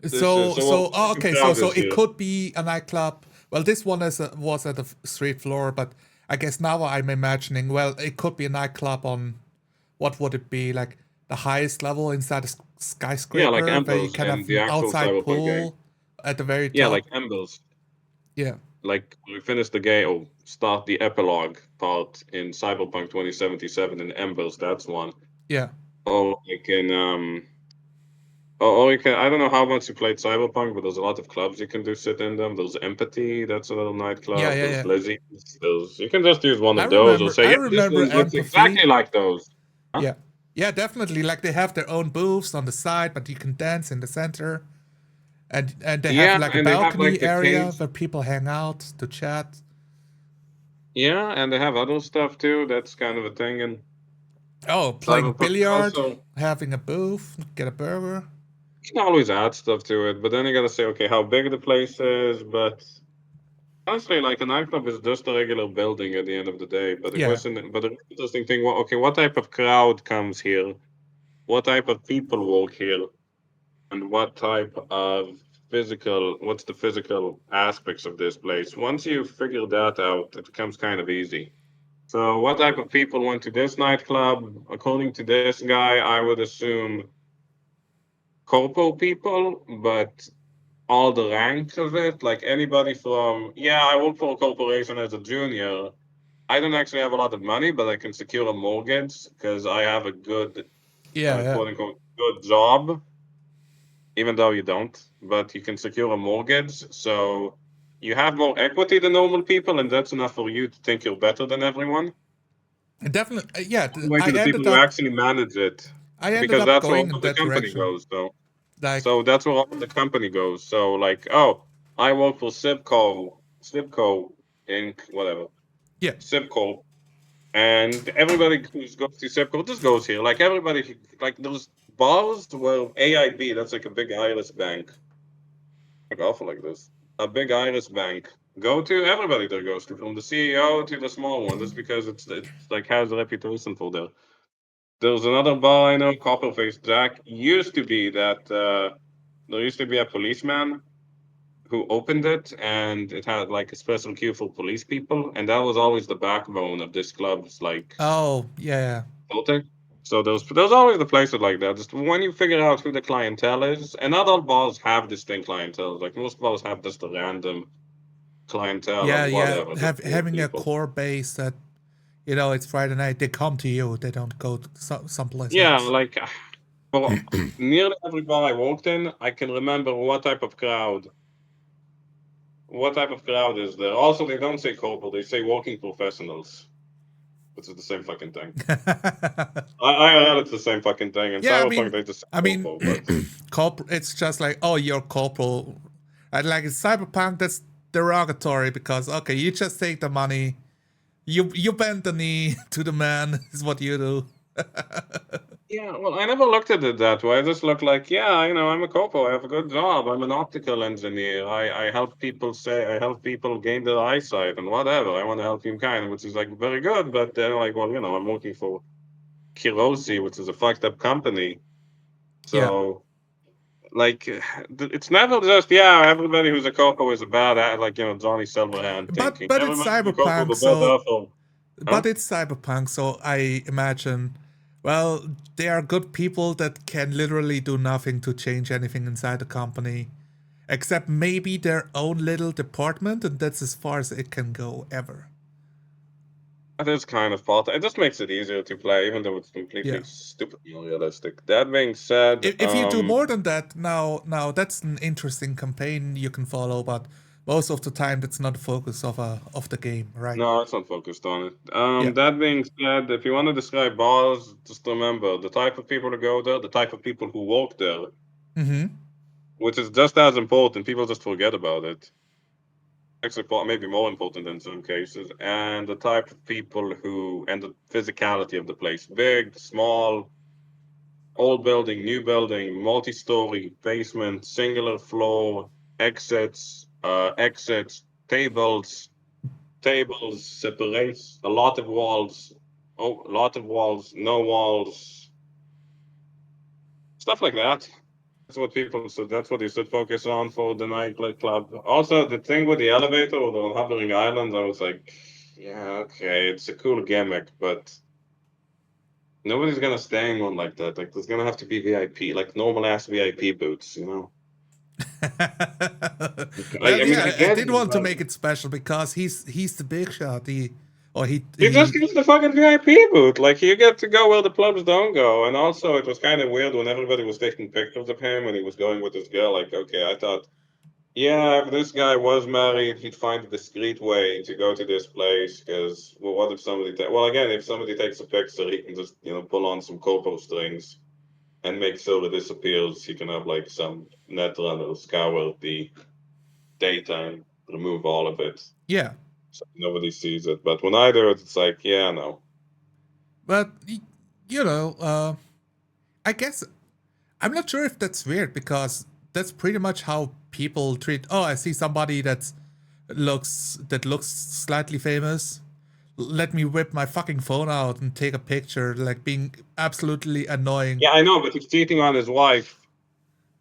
this is. So what type of Okay, crowd so is it here? could be a nightclub. Well, this one was at the street floor, but I guess now I'm imagining. Well, it could be a nightclub on what would it be like the highest level inside a Yeah, like skyscraper where you Emperor's can and have the an actual outside cyberpunk game. pool. at the very Yeah, like top. Embers. Yeah, Like we finish the game or start the epilogue part in Cyberpunk 2077 in Embers. That's one. yeah, Or like in or you can, I don't know how much you played Cyberpunk, but there's a lot of clubs you can do sit in them. There's Empathy, that's a little yeah, nightclub. yeah, There's yeah. Lizzie's. There's you can just use one I of those or remember. say, I yeah, this remember one looks Empathy. exactly like those. Huh? Yeah, yeah, definitely. Like they have their own booths on the side, but you can dance in the center, and they have Yeah, like a and they have like balcony the area cage. where people hang out to chat. Yeah, and they have other stuff too. That's kind of a thing in Oh, playing Cyberpunk. billiard, Also, having a booth, get a burger. you can always add stuff to it, but then you gotta say, okay, how big the place is. But honestly, like a nightclub is just a regular building at the end of the day. Yeah, But the interesting thing, well, okay, what type of crowd comes here? What type of people walk here? And what type of what's the physical aspects of this place? Once you figure that out, it becomes kind of easy. So, what type of people went to this nightclub? According to this guy, I would assume corpo people, but all the ranks of it, like anybody from, yeah, I work for a corporation as a junior. I don't actually have a lot of money, but I can secure a mortgage because I have a good, yeah, yeah. quote unquote, good job, even though you don't, but you can secure a mortgage. So you have more equity than normal people, and that's enough for you to think you're better than everyone. And definitely, yeah. All the way to the people who actually manage it, I ended because up that's where going all in of the that company direction. goes. So Like, that's where all of the company goes. So like, oh, I work for Sibco Inc., whatever, yeah, Sibco, and everybody who goes to Sibco just goes here. Like everybody, like there's bars where AIB, that's like a big Irish bank, like awful like this, a big Irish bank. Go to everybody there goes to, from the CEO to the small one, just because it's like has a reputation for there. There's another bar I know, Copperface Jack. Used to be that there used to be a policeman who opened it, and it had like a special queue for police people, and that was always the backbone of this club's like oh, yeah, voting. So there's always the places like that. Just when you figure out who the clientele is, and not all bars have distinct clientele. Like most bars have just a random clientele yeah, of yeah. whatever, just four Having a people. core base that it's Friday night. They come to you. They don't go to someplace Yeah, else. like well, nearly every bar I walked in, I can remember what type of crowd is there. Also, they don't say corporate; they say working professionals, which is the same fucking thing. I heard it's the same fucking thing. In Yeah, Cyberpunk, they just say I mean, corpo, but It's just like, oh, you're corporal, and like in Cyberpunk, that's derogatory because okay, you just take the money, you bend the knee to the man is what you do. yeah, well, I never looked at it that way. I just looked like, yeah, I'm a corpo. I have a good job. I'm an optical engineer. I help people gain their eyesight and whatever. I want to help humankind, which is like very good. But they're like, well, I'm working for Kirosi, which is a fucked up company. Yeah, So like, it's never just yeah. Everybody who's a corpo is a bad like Johnny Silverhand thinking. but it's Everybody who's a corpo is Cyberpunk, a bad so asshole. Huh? but it's Cyberpunk, so I imagine, well, they are good people that can literally do nothing to change anything inside the company, except maybe their own little department, and that's as far as it can go ever. That is kind of part. It just makes it easier to play, even though it's Yeah. completely stupidly unrealistic. That being said, If you do more than that, now that's an interesting campaign you can follow, but most of the time that's not the focus of the game, right? no, it's not focused on it. Yeah. That being said, if you want to describe bars, just remember the type of people who go there, the type of people who walk there, Mm-hmm. which is just as important. People just forget about it. Actually, maybe more important in some cases, and the type of people and the physicality of the place, big, small, old building, new building, multi-story, basement, singular floor, exits, tables, separates, a lot of walls, a lot of walls, no walls, stuff like that. That's what you should focus on for the nightclub. Also, the thing with the elevator or the hovering islands, I was like, yeah, okay, it's a cool gimmick, but nobody's gonna stay in one like that. Like, there's gonna have to be VIP, like normal ass VIP boots. Well, I mean, I yeah, I get did it, want to but make it special because he's the big shot. he just He gives the fucking VIP booth. Like, you get to go where the plebs don't go. And also, it was kind of weird when everybody was taking pictures of him when he was going with this girl. Like, okay, I thought, yeah, if this guy was married, he'd find a discreet way to go to this place. Because, well, what if somebody? Well, again, if somebody takes a picture, he can just pull on some cocoa strings and make sure it disappears. He can have like some net runner scour the data and remove all of it yeah, so nobody sees it. But when I do it, it's like, yeah, no. but you know, I guess I'm not sure if that's weird because that's pretty much how people treat. Oh, I see somebody that looks slightly famous. Let me whip my fucking phone out and take a picture, like being absolutely annoying. Yeah, I know, but he's cheating on his wife.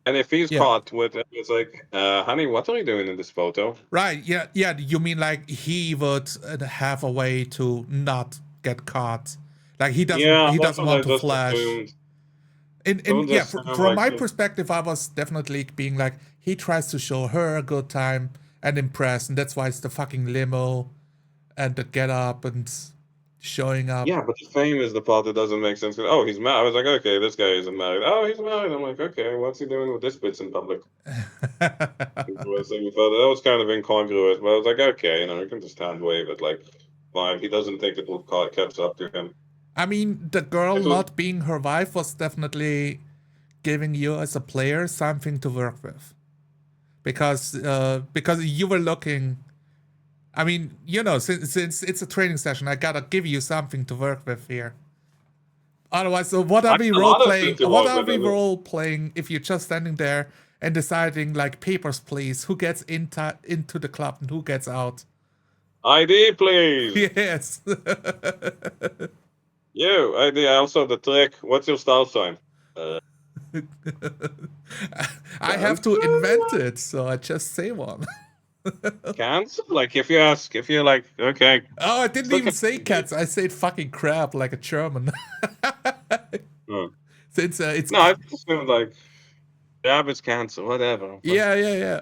And if he's Yeah, caught with it, it's like, honey, what are you doing in this photo? right. Yeah, yeah. You mean like he would have a way to not get caught? Like he doesn't Yeah, he that's doesn't what I want to just flash. assumed. In Don't yeah, just sound from like my this. perspective, I was definitely being like he tries to show her a good time and impress, and that's why it's the fucking limo and the get up and showing up. Yeah, but the fame is the part that doesn't make sense. Oh, he's married. I was like, okay, this guy isn't married. Oh, he's married. I'm like, okay, what's he doing with this bitch in public? That was kind of incongruous, but I was like, okay, we can just hand wave it. Like, fine. He doesn't think it will catch up to him. I mean, the girl It was, not being her wife was definitely giving you as a player something to work with because you were looking. I mean, since it's a training session, I gotta give you something to work with here. Otherwise, so what are I we had a role lot of things playing? to What work are with. we role playing if you're just standing there and deciding like papers, please, who gets into the club and who gets out? ID, please. Yes, You, ID. Also, the trick. What's your style sign? Uh, I have to Cancer? invent it, so I just say one. Cancer? Like, if you ask, if you're like, okay, Oh, I let's didn't look even at say ID. cats. I said fucking crap like a German. Hmm. Since it's No, I just feel like, diabetes, cancer, whatever. yeah, yeah, yeah.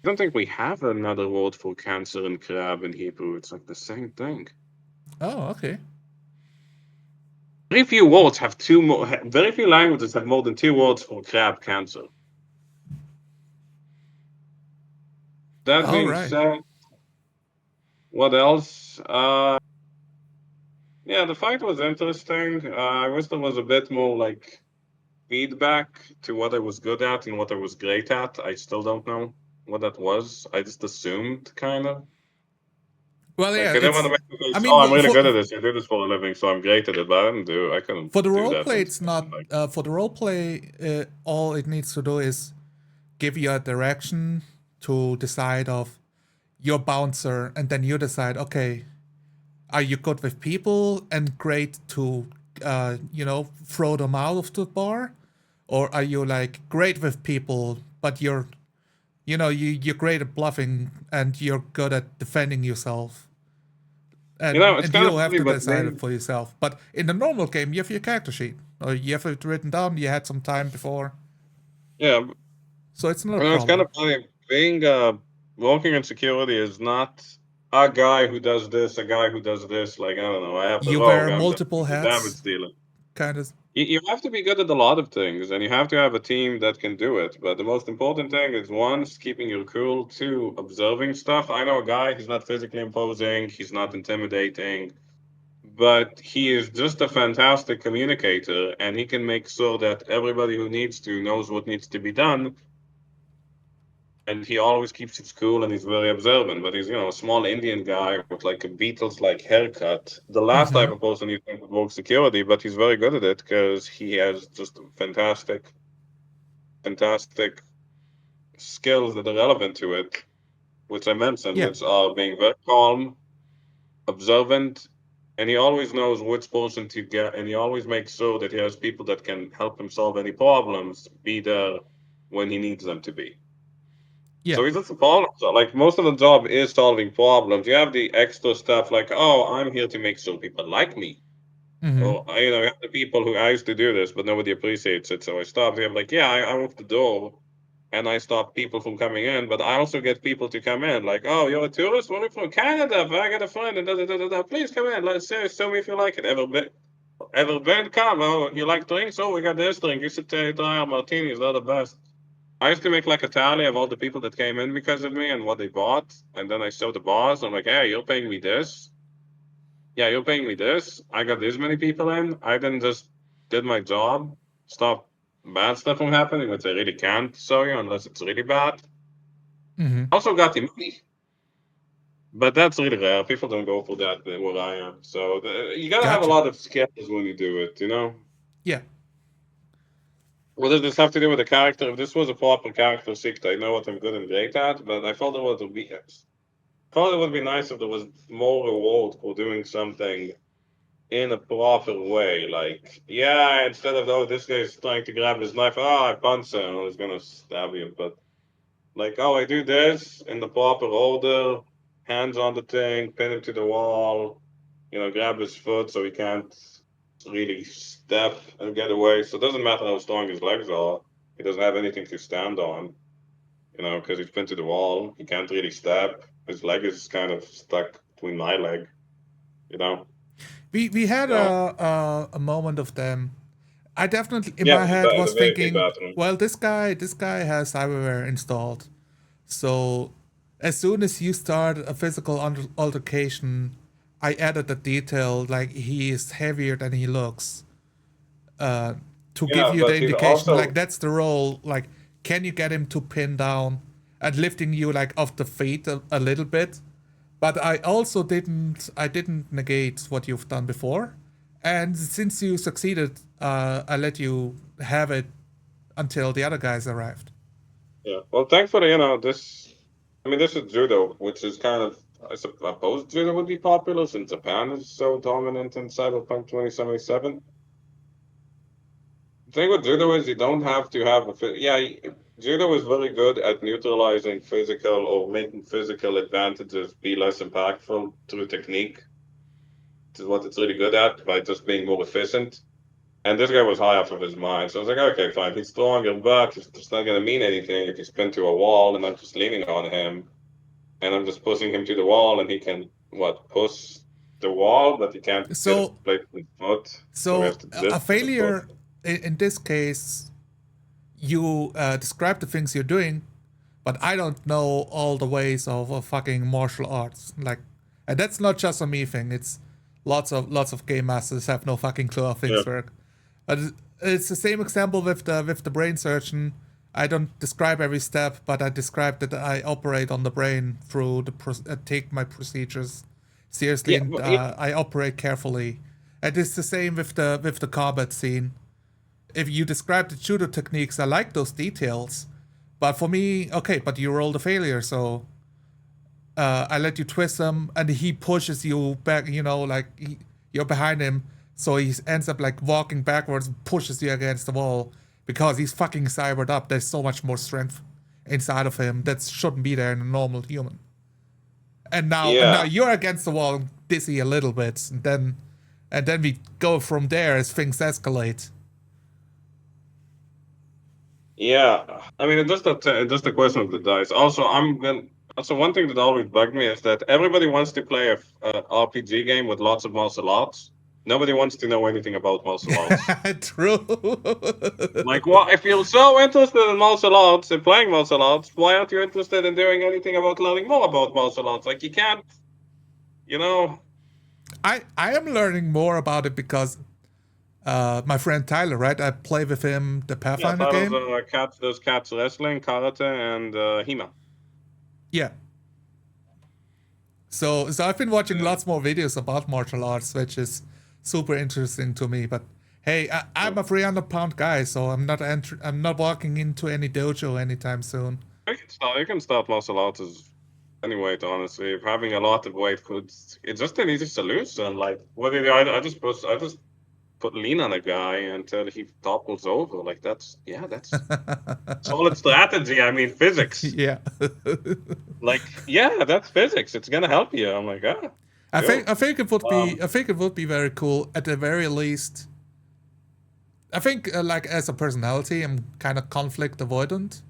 I don't think we have another word for cancer in crab in Hebrew. It's like the same thing. Oh, okay. Very few words have two more. Very few languages have more than two words for crab cancer. That All being right. said, what else? Yeah, the fight was interesting. I wish there was a bit more like feedback to what I was good at and what I was great at. I still don't know what that was. I just assumed kind of. Well, Like, yeah, I didn't want it's. to make the I face, mean, oh, I'm really good at this. I do this for a living, so I'm great at it. But I couldn't for the do role that. play, And it's not. like, For the role play, all it needs to do is give you a direction to decide of your bouncer, and then you decide, okay, are you good with people and great to, throw them out of the bar, or are you like great with people, but you're great at bluffing and you're good at defending yourself, and it's and kind of you have funny, to but decide it being, for yourself. But in the normal game, you have your character sheet, or you have it written down. You had some time before, yeah, so it's not a it's kind problem. of funny. Being working in security is not a guy who does this, a guy who does this. Like, I don't know. I have the You rogue. wear I'm multiple the hats, damage dealer. kind of. You have to be good at a lot of things, and you have to have a team that can do it. But the most important thing is one, keeping your cool. Two, observing stuff. I know a guy. He's not physically imposing. He's not intimidating, but he is just a fantastic communicator, and he can make sure that everybody who needs to knows what needs to be done. And he always keeps it cool, and he's very observant. But he's a small Indian guy with like a Beatles-like haircut. The last Mm-hmm. type of person you think would work security, but he's very good at it because he has just fantastic skills that are relevant to it, which I mentioned, Yeah, which are being very calm, observant, and he always knows which person to get, and he always makes sure that he has people that can help him solve any problems, be there when he needs them to be. yeah, So he's just a problem solver. Like, most of the job is solving problems. You have the extra stuff like, oh, I'm here to make sure people like me. Mm-hmm. Or you have the people who I used to do this, but nobody appreciates it. So I stopped. I'm like, yeah, I moved the door, and I stop people from coming in. But I also get people to come in. Like, oh, you're a tourist? Where are you from? Canada. I got a friend. And da, da, da, da, da. Please come in. Let's say, tell me if you like it. Ever been? Come. Oh, you like drinks? Oh, we got this drink. You should try our martinis. They're the best. I used to make like a tally of all the people that came in because of me and what they bought, and then I show the boss. I'm like, hey, you're paying me this. Yeah, you're paying me this. I got this many people in. I then just did my job, stop bad stuff from happening, which I really can't show you unless it's really bad. Mm-hmm. Also got the money, but that's really rare. People don't go for that where I am. So you gotta have a Gotcha. lot of skills when you do it, Yeah. What does this have to do with the character? If this was a proper character seeked, I know what I'm good and great at, but I felt it would be nice if there was more reward for doing something in a proper way. Like, yeah, instead of, oh, this guy's trying to grab his knife, oh, I punch him, and he's gonna stab you. But like, oh, I do this in the proper order, hands on the thing, pin him to the wall, grab his foot so he can't really step and get away. So it doesn't matter how strong his legs are. He doesn't have anything to stand on, because he's pinned to the wall. He can't really step. His leg is kind of stuck between my leg, you know. We had So a moment of them. I definitely in yeah, my head in the was military thinking, bathroom. well, this guy has cyberware installed. So as soon as you start a physical altercation, I added the detail like he is heavier than he looks, uh, to give Yeah, you the but he's indication like also that's the role. Like, can you get him to pin down and lifting you like off the feet a little bit? But I didn't negate what you've done before, and since you succeeded, I let you have it until the other guys arrived. yeah. Well, thankfully, this. I mean, this is judo, which is kind of I suppose judo would be popular since Japan is so dominant in Cyberpunk 2077. The thing with judo is you don't have to have judo is very good at neutralizing physical or making physical advantages be less impactful through technique. This is what it's really good at by just being more efficient. And this guy was high off of his mind. So I was like, okay, fine. He's stronger, but it's not going to mean anything if he's pinned to a wall and I'm just leaning on him and I'm just pushing him to the wall and he can, push the wall, but he can't get a So, plate with his foot. So he has so to a lift with his foot. failure in this case, you describe the things you're doing, but I don't know all the ways of fucking martial arts. Like, and that's not just a me thing. It's lots of game masters have no fucking clue how Yeah. things work. But it's the same example with the brain surgeon. I don't describe every step, but I describe that I operate on the brain through take my procedures seriously, Yeah. and But, yeah. I operate carefully. And it's the same with the combat scene. If you describe the judo techniques, I like those details. But for me, okay, but you rolled a failure, so I let you twist him, and he pushes you back. You're behind him, so he ends up like walking backwards, pushes you against the wall because he's fucking cybered up. There's so much more strength inside of him that shouldn't be there in a normal human. And now Yeah. you're against the wall, dizzy a little bit, and then we go from there as things escalate. Yeah. I mean, it's just a question of the dice. Also, one thing that always bugged me is that everybody wants to play a RPG game with lots of martial arts. Nobody wants to know anything about martial arts. True. Like, what if you're so interested in martial arts and playing martial arts, why aren't you interested in doing anything about learning more about martial arts? Like, you can't, you know. I am learning more about it because my friend Tyler, right? I play with him the Yeah, Pathfinder Tyler's game. there's cats wrestling, karate, and Hema. Yeah. So I've been watching lots more videos about martial arts, which is super interesting to me. But hey, I'm a 300-pound guy, so I'm not walking into any dojo anytime soon. You can start martial arts as any weight, honestly. If having a lot of weight it's just an easy solution. Like, what do you do? I just put lean on a guy until he topples over. Like, that's solid strategy. I mean, physics. Yeah. Like, yeah, that's physics. It's gonna help you. I'm like, ah. Yo. I think it would Um, be I think it would be very cool at the very least. I think like as a personality, I'm kind of conflict avoidant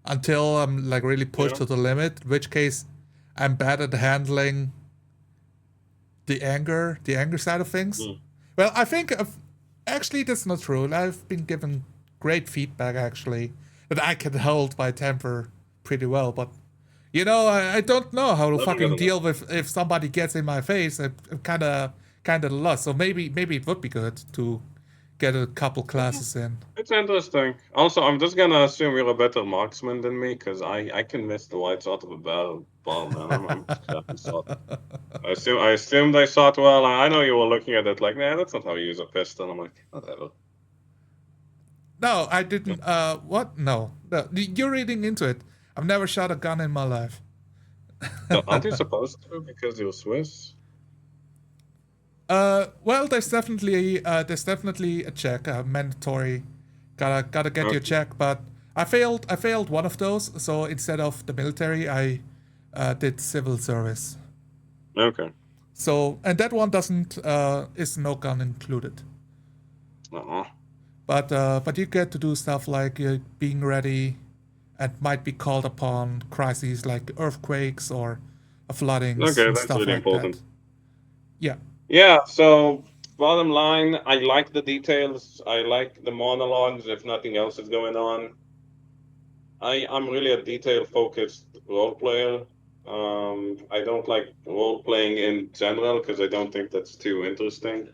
until I'm like really pushed yeah. to the limit. In which case, I'm bad at handling the anger side of things. Mm. Well, I think actually that's not true. I've been given great feedback actually that I can hold my temper pretty well, but you know, I don't know how to Never fucking gonna know. deal with if somebody gets in my face. I'm kind of lost. So maybe it would be good to get a couple Yeah, classes in. it's interesting. Also, I'm just gonna assume you're a better marksman than me, because I can miss the whites out of a battle ball, man. I'm crappy shot. I assumed I shot well. I know you were looking at it like, nah, that's not how you use a pistol. I'm like, whatever. No, I didn't. What? No. You're reading into it. I've never shot a gun in my life. Aren't you supposed to because you're Swiss? Well, there's definitely a check, mandatory. Gotta get your Okay. check, but I failed one of those. So instead of the military, I did civil service. Okay. So and that one doesn't is no gun included. Uh-huh. But you get to do stuff like being ready, and might be called upon crises like earthquakes or floodings Okay, and that's stuff really like important. that. Yeah. Yeah, so bottom line, I like the details. I like the monologues if nothing else is going on. I'm really a detail focused role player. I don't like role playing in general because I don't think that's too interesting.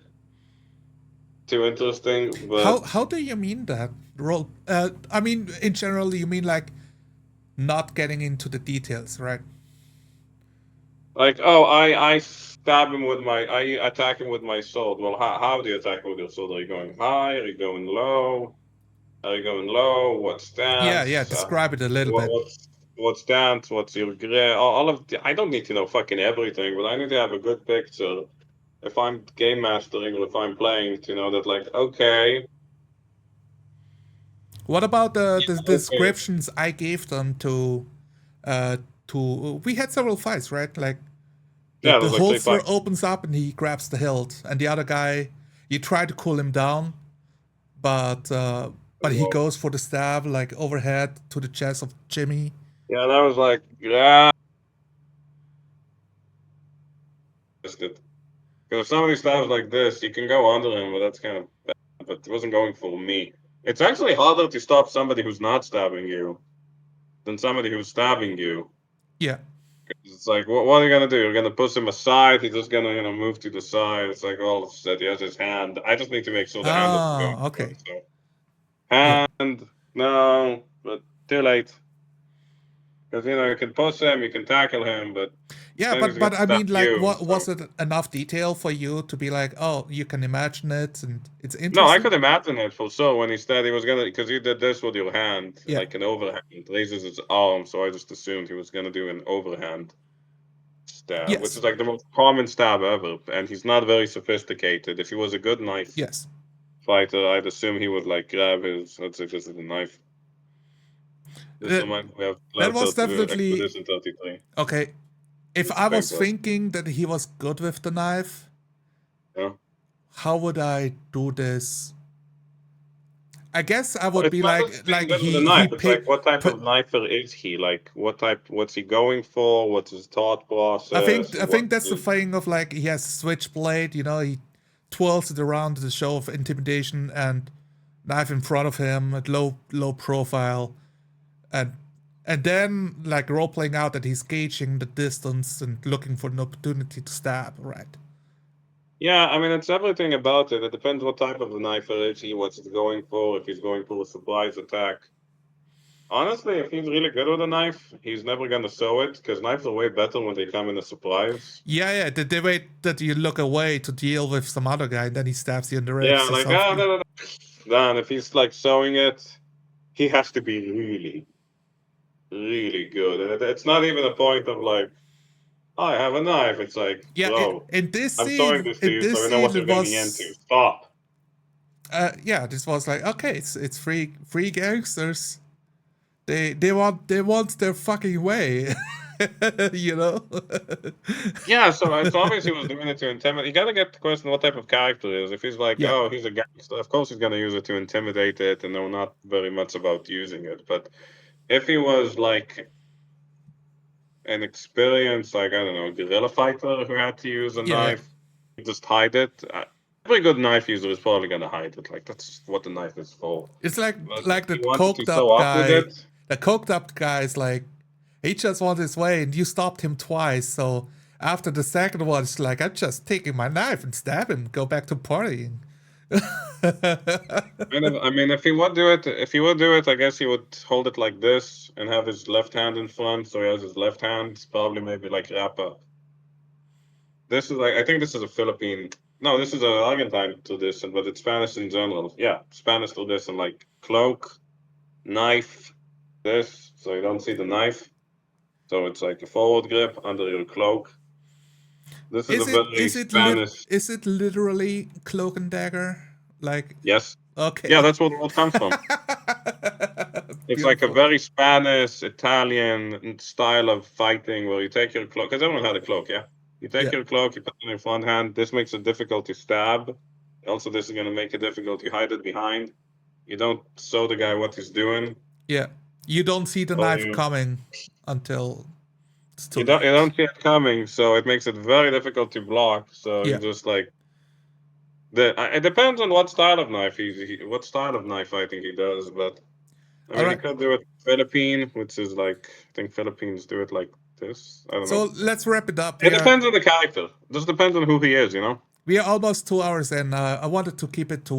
Too interesting, but How do you mean that role? I mean, in general, you mean like not getting into the details, right? like, oh, I stab him with my, I attack him with my sword. Well, how do you attack with your sword? Are you going high? Are you going low? Are you going low? What Yeah. stance? Describe it a little What bit. what stance? What's your grip? All of I don't need to know fucking everything, but I need to have a good picture if I'm game mastering or if I'm playing to know that like okay, What about the okay, descriptions I gave them uh, to? We had several fights, right? Like yeah, the there's like three holster fights. opens up and he grabs the hilt, and the other guy, you try to cool him down, but uh, but he Well, goes for the stab like overhead to the chest of Jimmy. yeah, that was like yeah, missed it. Because if somebody stabs like this, you can go under him, but that's kind of bad. But it wasn't going for me. It's actually harder to stop somebody who's not stabbing you than somebody who's stabbing you. Yeah. It's like, what are you gonna do? You're gonna push him aside. He's just gonna, move to the side. It's like, oh, shit, he has his hand. I just need to make sure the hand doesn't go Ah, into it. okay. So, Yeah. hand, no, but too late. Because you can push him, you can tackle him, but Yeah, then he's but gonna I stab mean, like, you. what So, was it enough detail for you to be like, oh, you can imagine it and it's no, I interesting? could imagine it for sure when he said he was gonna, because you did this with your hand, Yeah. like an overhand, raises his arm. So I just assumed he was gonna do an overhand stab, which Yes. is like the most common stab ever. And he's not very sophisticated. If he was a good knife Yes. fighter, I'd assume he would like grab his. Let's say this is a knife. This That reminds me of that was definitely Expedition 33. okay. If It's a I fake was blast. thinking that he was good with the knife, Yeah. how would I do this? I guess I Well, would it's be not just being like good with a he knife. It's pay like what type put. of knifer is he? Like what type? What's he going for? What's his thought process? I What? think that's the thing of like he has switchblade. You know, he twirls it around as a show of intimidation and knife in front of him at low profile and then like role playing out that he's gauging the distance and looking for an opportunity to stab, right? Yeah, I mean it's everything about it. It depends what type of a knifer is he, what's he going for. If he's going for a surprise attack. Honestly, if he's really good with a knife, he's never gonna show it because knives are way better when they come in a surprise. Yeah, the way that you look away to deal with some other guy and then he stabs you in the Yeah, ribs or like something. no. Then if he's like showing it, he has to be really, really good. And it's not even a point of like, oh, I have a knife. It's like, Yeah, bro, I'm showing this to in you so this you know what scene you're it getting into. was Stop. yeah, this was like okay, it's free gangsters. They want their fucking way. You know? Yeah, so it's obvious he was doing it to intimidate. You gotta get the question what type of character he is. If he's like, Yeah, oh, he's a gangster, of course he's gonna use it to intimidate it and know not very much about using it. But if he was like an experienced, like, I don't know, guerrilla fighter who had to use a yeah. knife, just hide it. Every good knife user is probably gonna hide it. Like, that's what the knife is for. It's like But if like the he wanted to coked show up up with guy. it, The coked up guy is like, he just wants his way, and you stopped him twice. So after the second one, it's like, I'm just taking my knife and stab him, go back to partying. I mean, if he would do it, I guess he would hold it like this and have his left hand in front, so he has his left hand probably maybe like wrap up. This is like I think this is a Philippine. No, this is an Argentine tradition, but it's Spanish in general. Yeah, Spanish tradition like cloak, knife, this, so you don't see the knife. So it's like a forward grip under your cloak. This is a Is it very Spanish. is it literally cloak and dagger? Like, Yes. Yeah, okay. that's what it comes from. It's like a Beautiful. very Spanish, Italian style of fighting where you take your cloak, because everyone had a cloak, yeah? You take Yeah, your cloak, you put it in your front hand. This makes it difficult to stab. Also, this is going to make it difficult to hide it behind. You don't show the guy what he's doing. yeah. You don't see the So knife coming until it's too you late. don't see it coming, so it makes it very difficult to block. So you Yeah. just like it depends on what style of knife what style of knife fighting he does, but I All mean, he right. could do it Philippine, which is like I think Philippines do it like this. I don't So know. let's wrap it up. It depends on the character. Just depends on who he is, you know. We are almost 2 hours in. I wanted to keep it to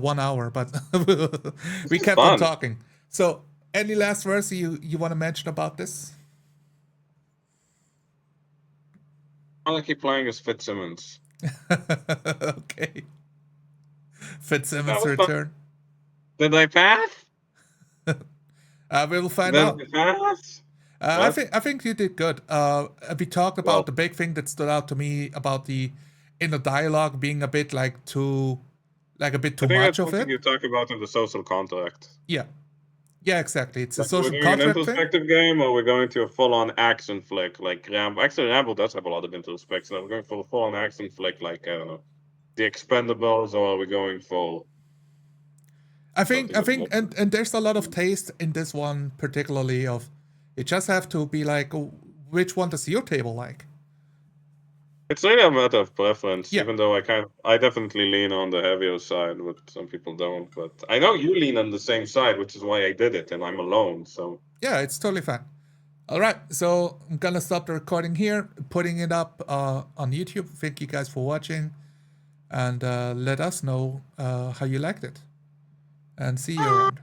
1 hour, but This we is kept on fun. talking. So, any last words you want to mention about this? I want to keep playing as Fitzsimmons. Okay. That Fitzsimmons' was fun. return. Did I pass? We will find Did out. I pass? What? I think you did good. We talked about Well, the big thing that stood out to me about the inner dialogue being a bit like a bit I too think much that's of something it. you talk about in the social contract. Yeah, yeah, exactly. It's a Like, we're social doing an contract thing. introspective game, or we're going to a full-on action flick like Rambo. Actually, Rambo does have a lot of introspection. Are we going for a full-on action flick like I don't know, The Expendables, or are we going for something I a bit think, more? and there's a lot of taste in this one, particularly of. You just have to be like, which one does your table like? It's really a matter of preference, Yeah, even though I definitely lean on the heavier side, but some people don't. But I know you lean on the same side, which is why I did it, and I'm alone. So yeah, it's totally fine. All right, so I'm gonna stop the recording here, putting it up on YouTube. Thank you guys for watching, and let us know how you liked it. And see you around.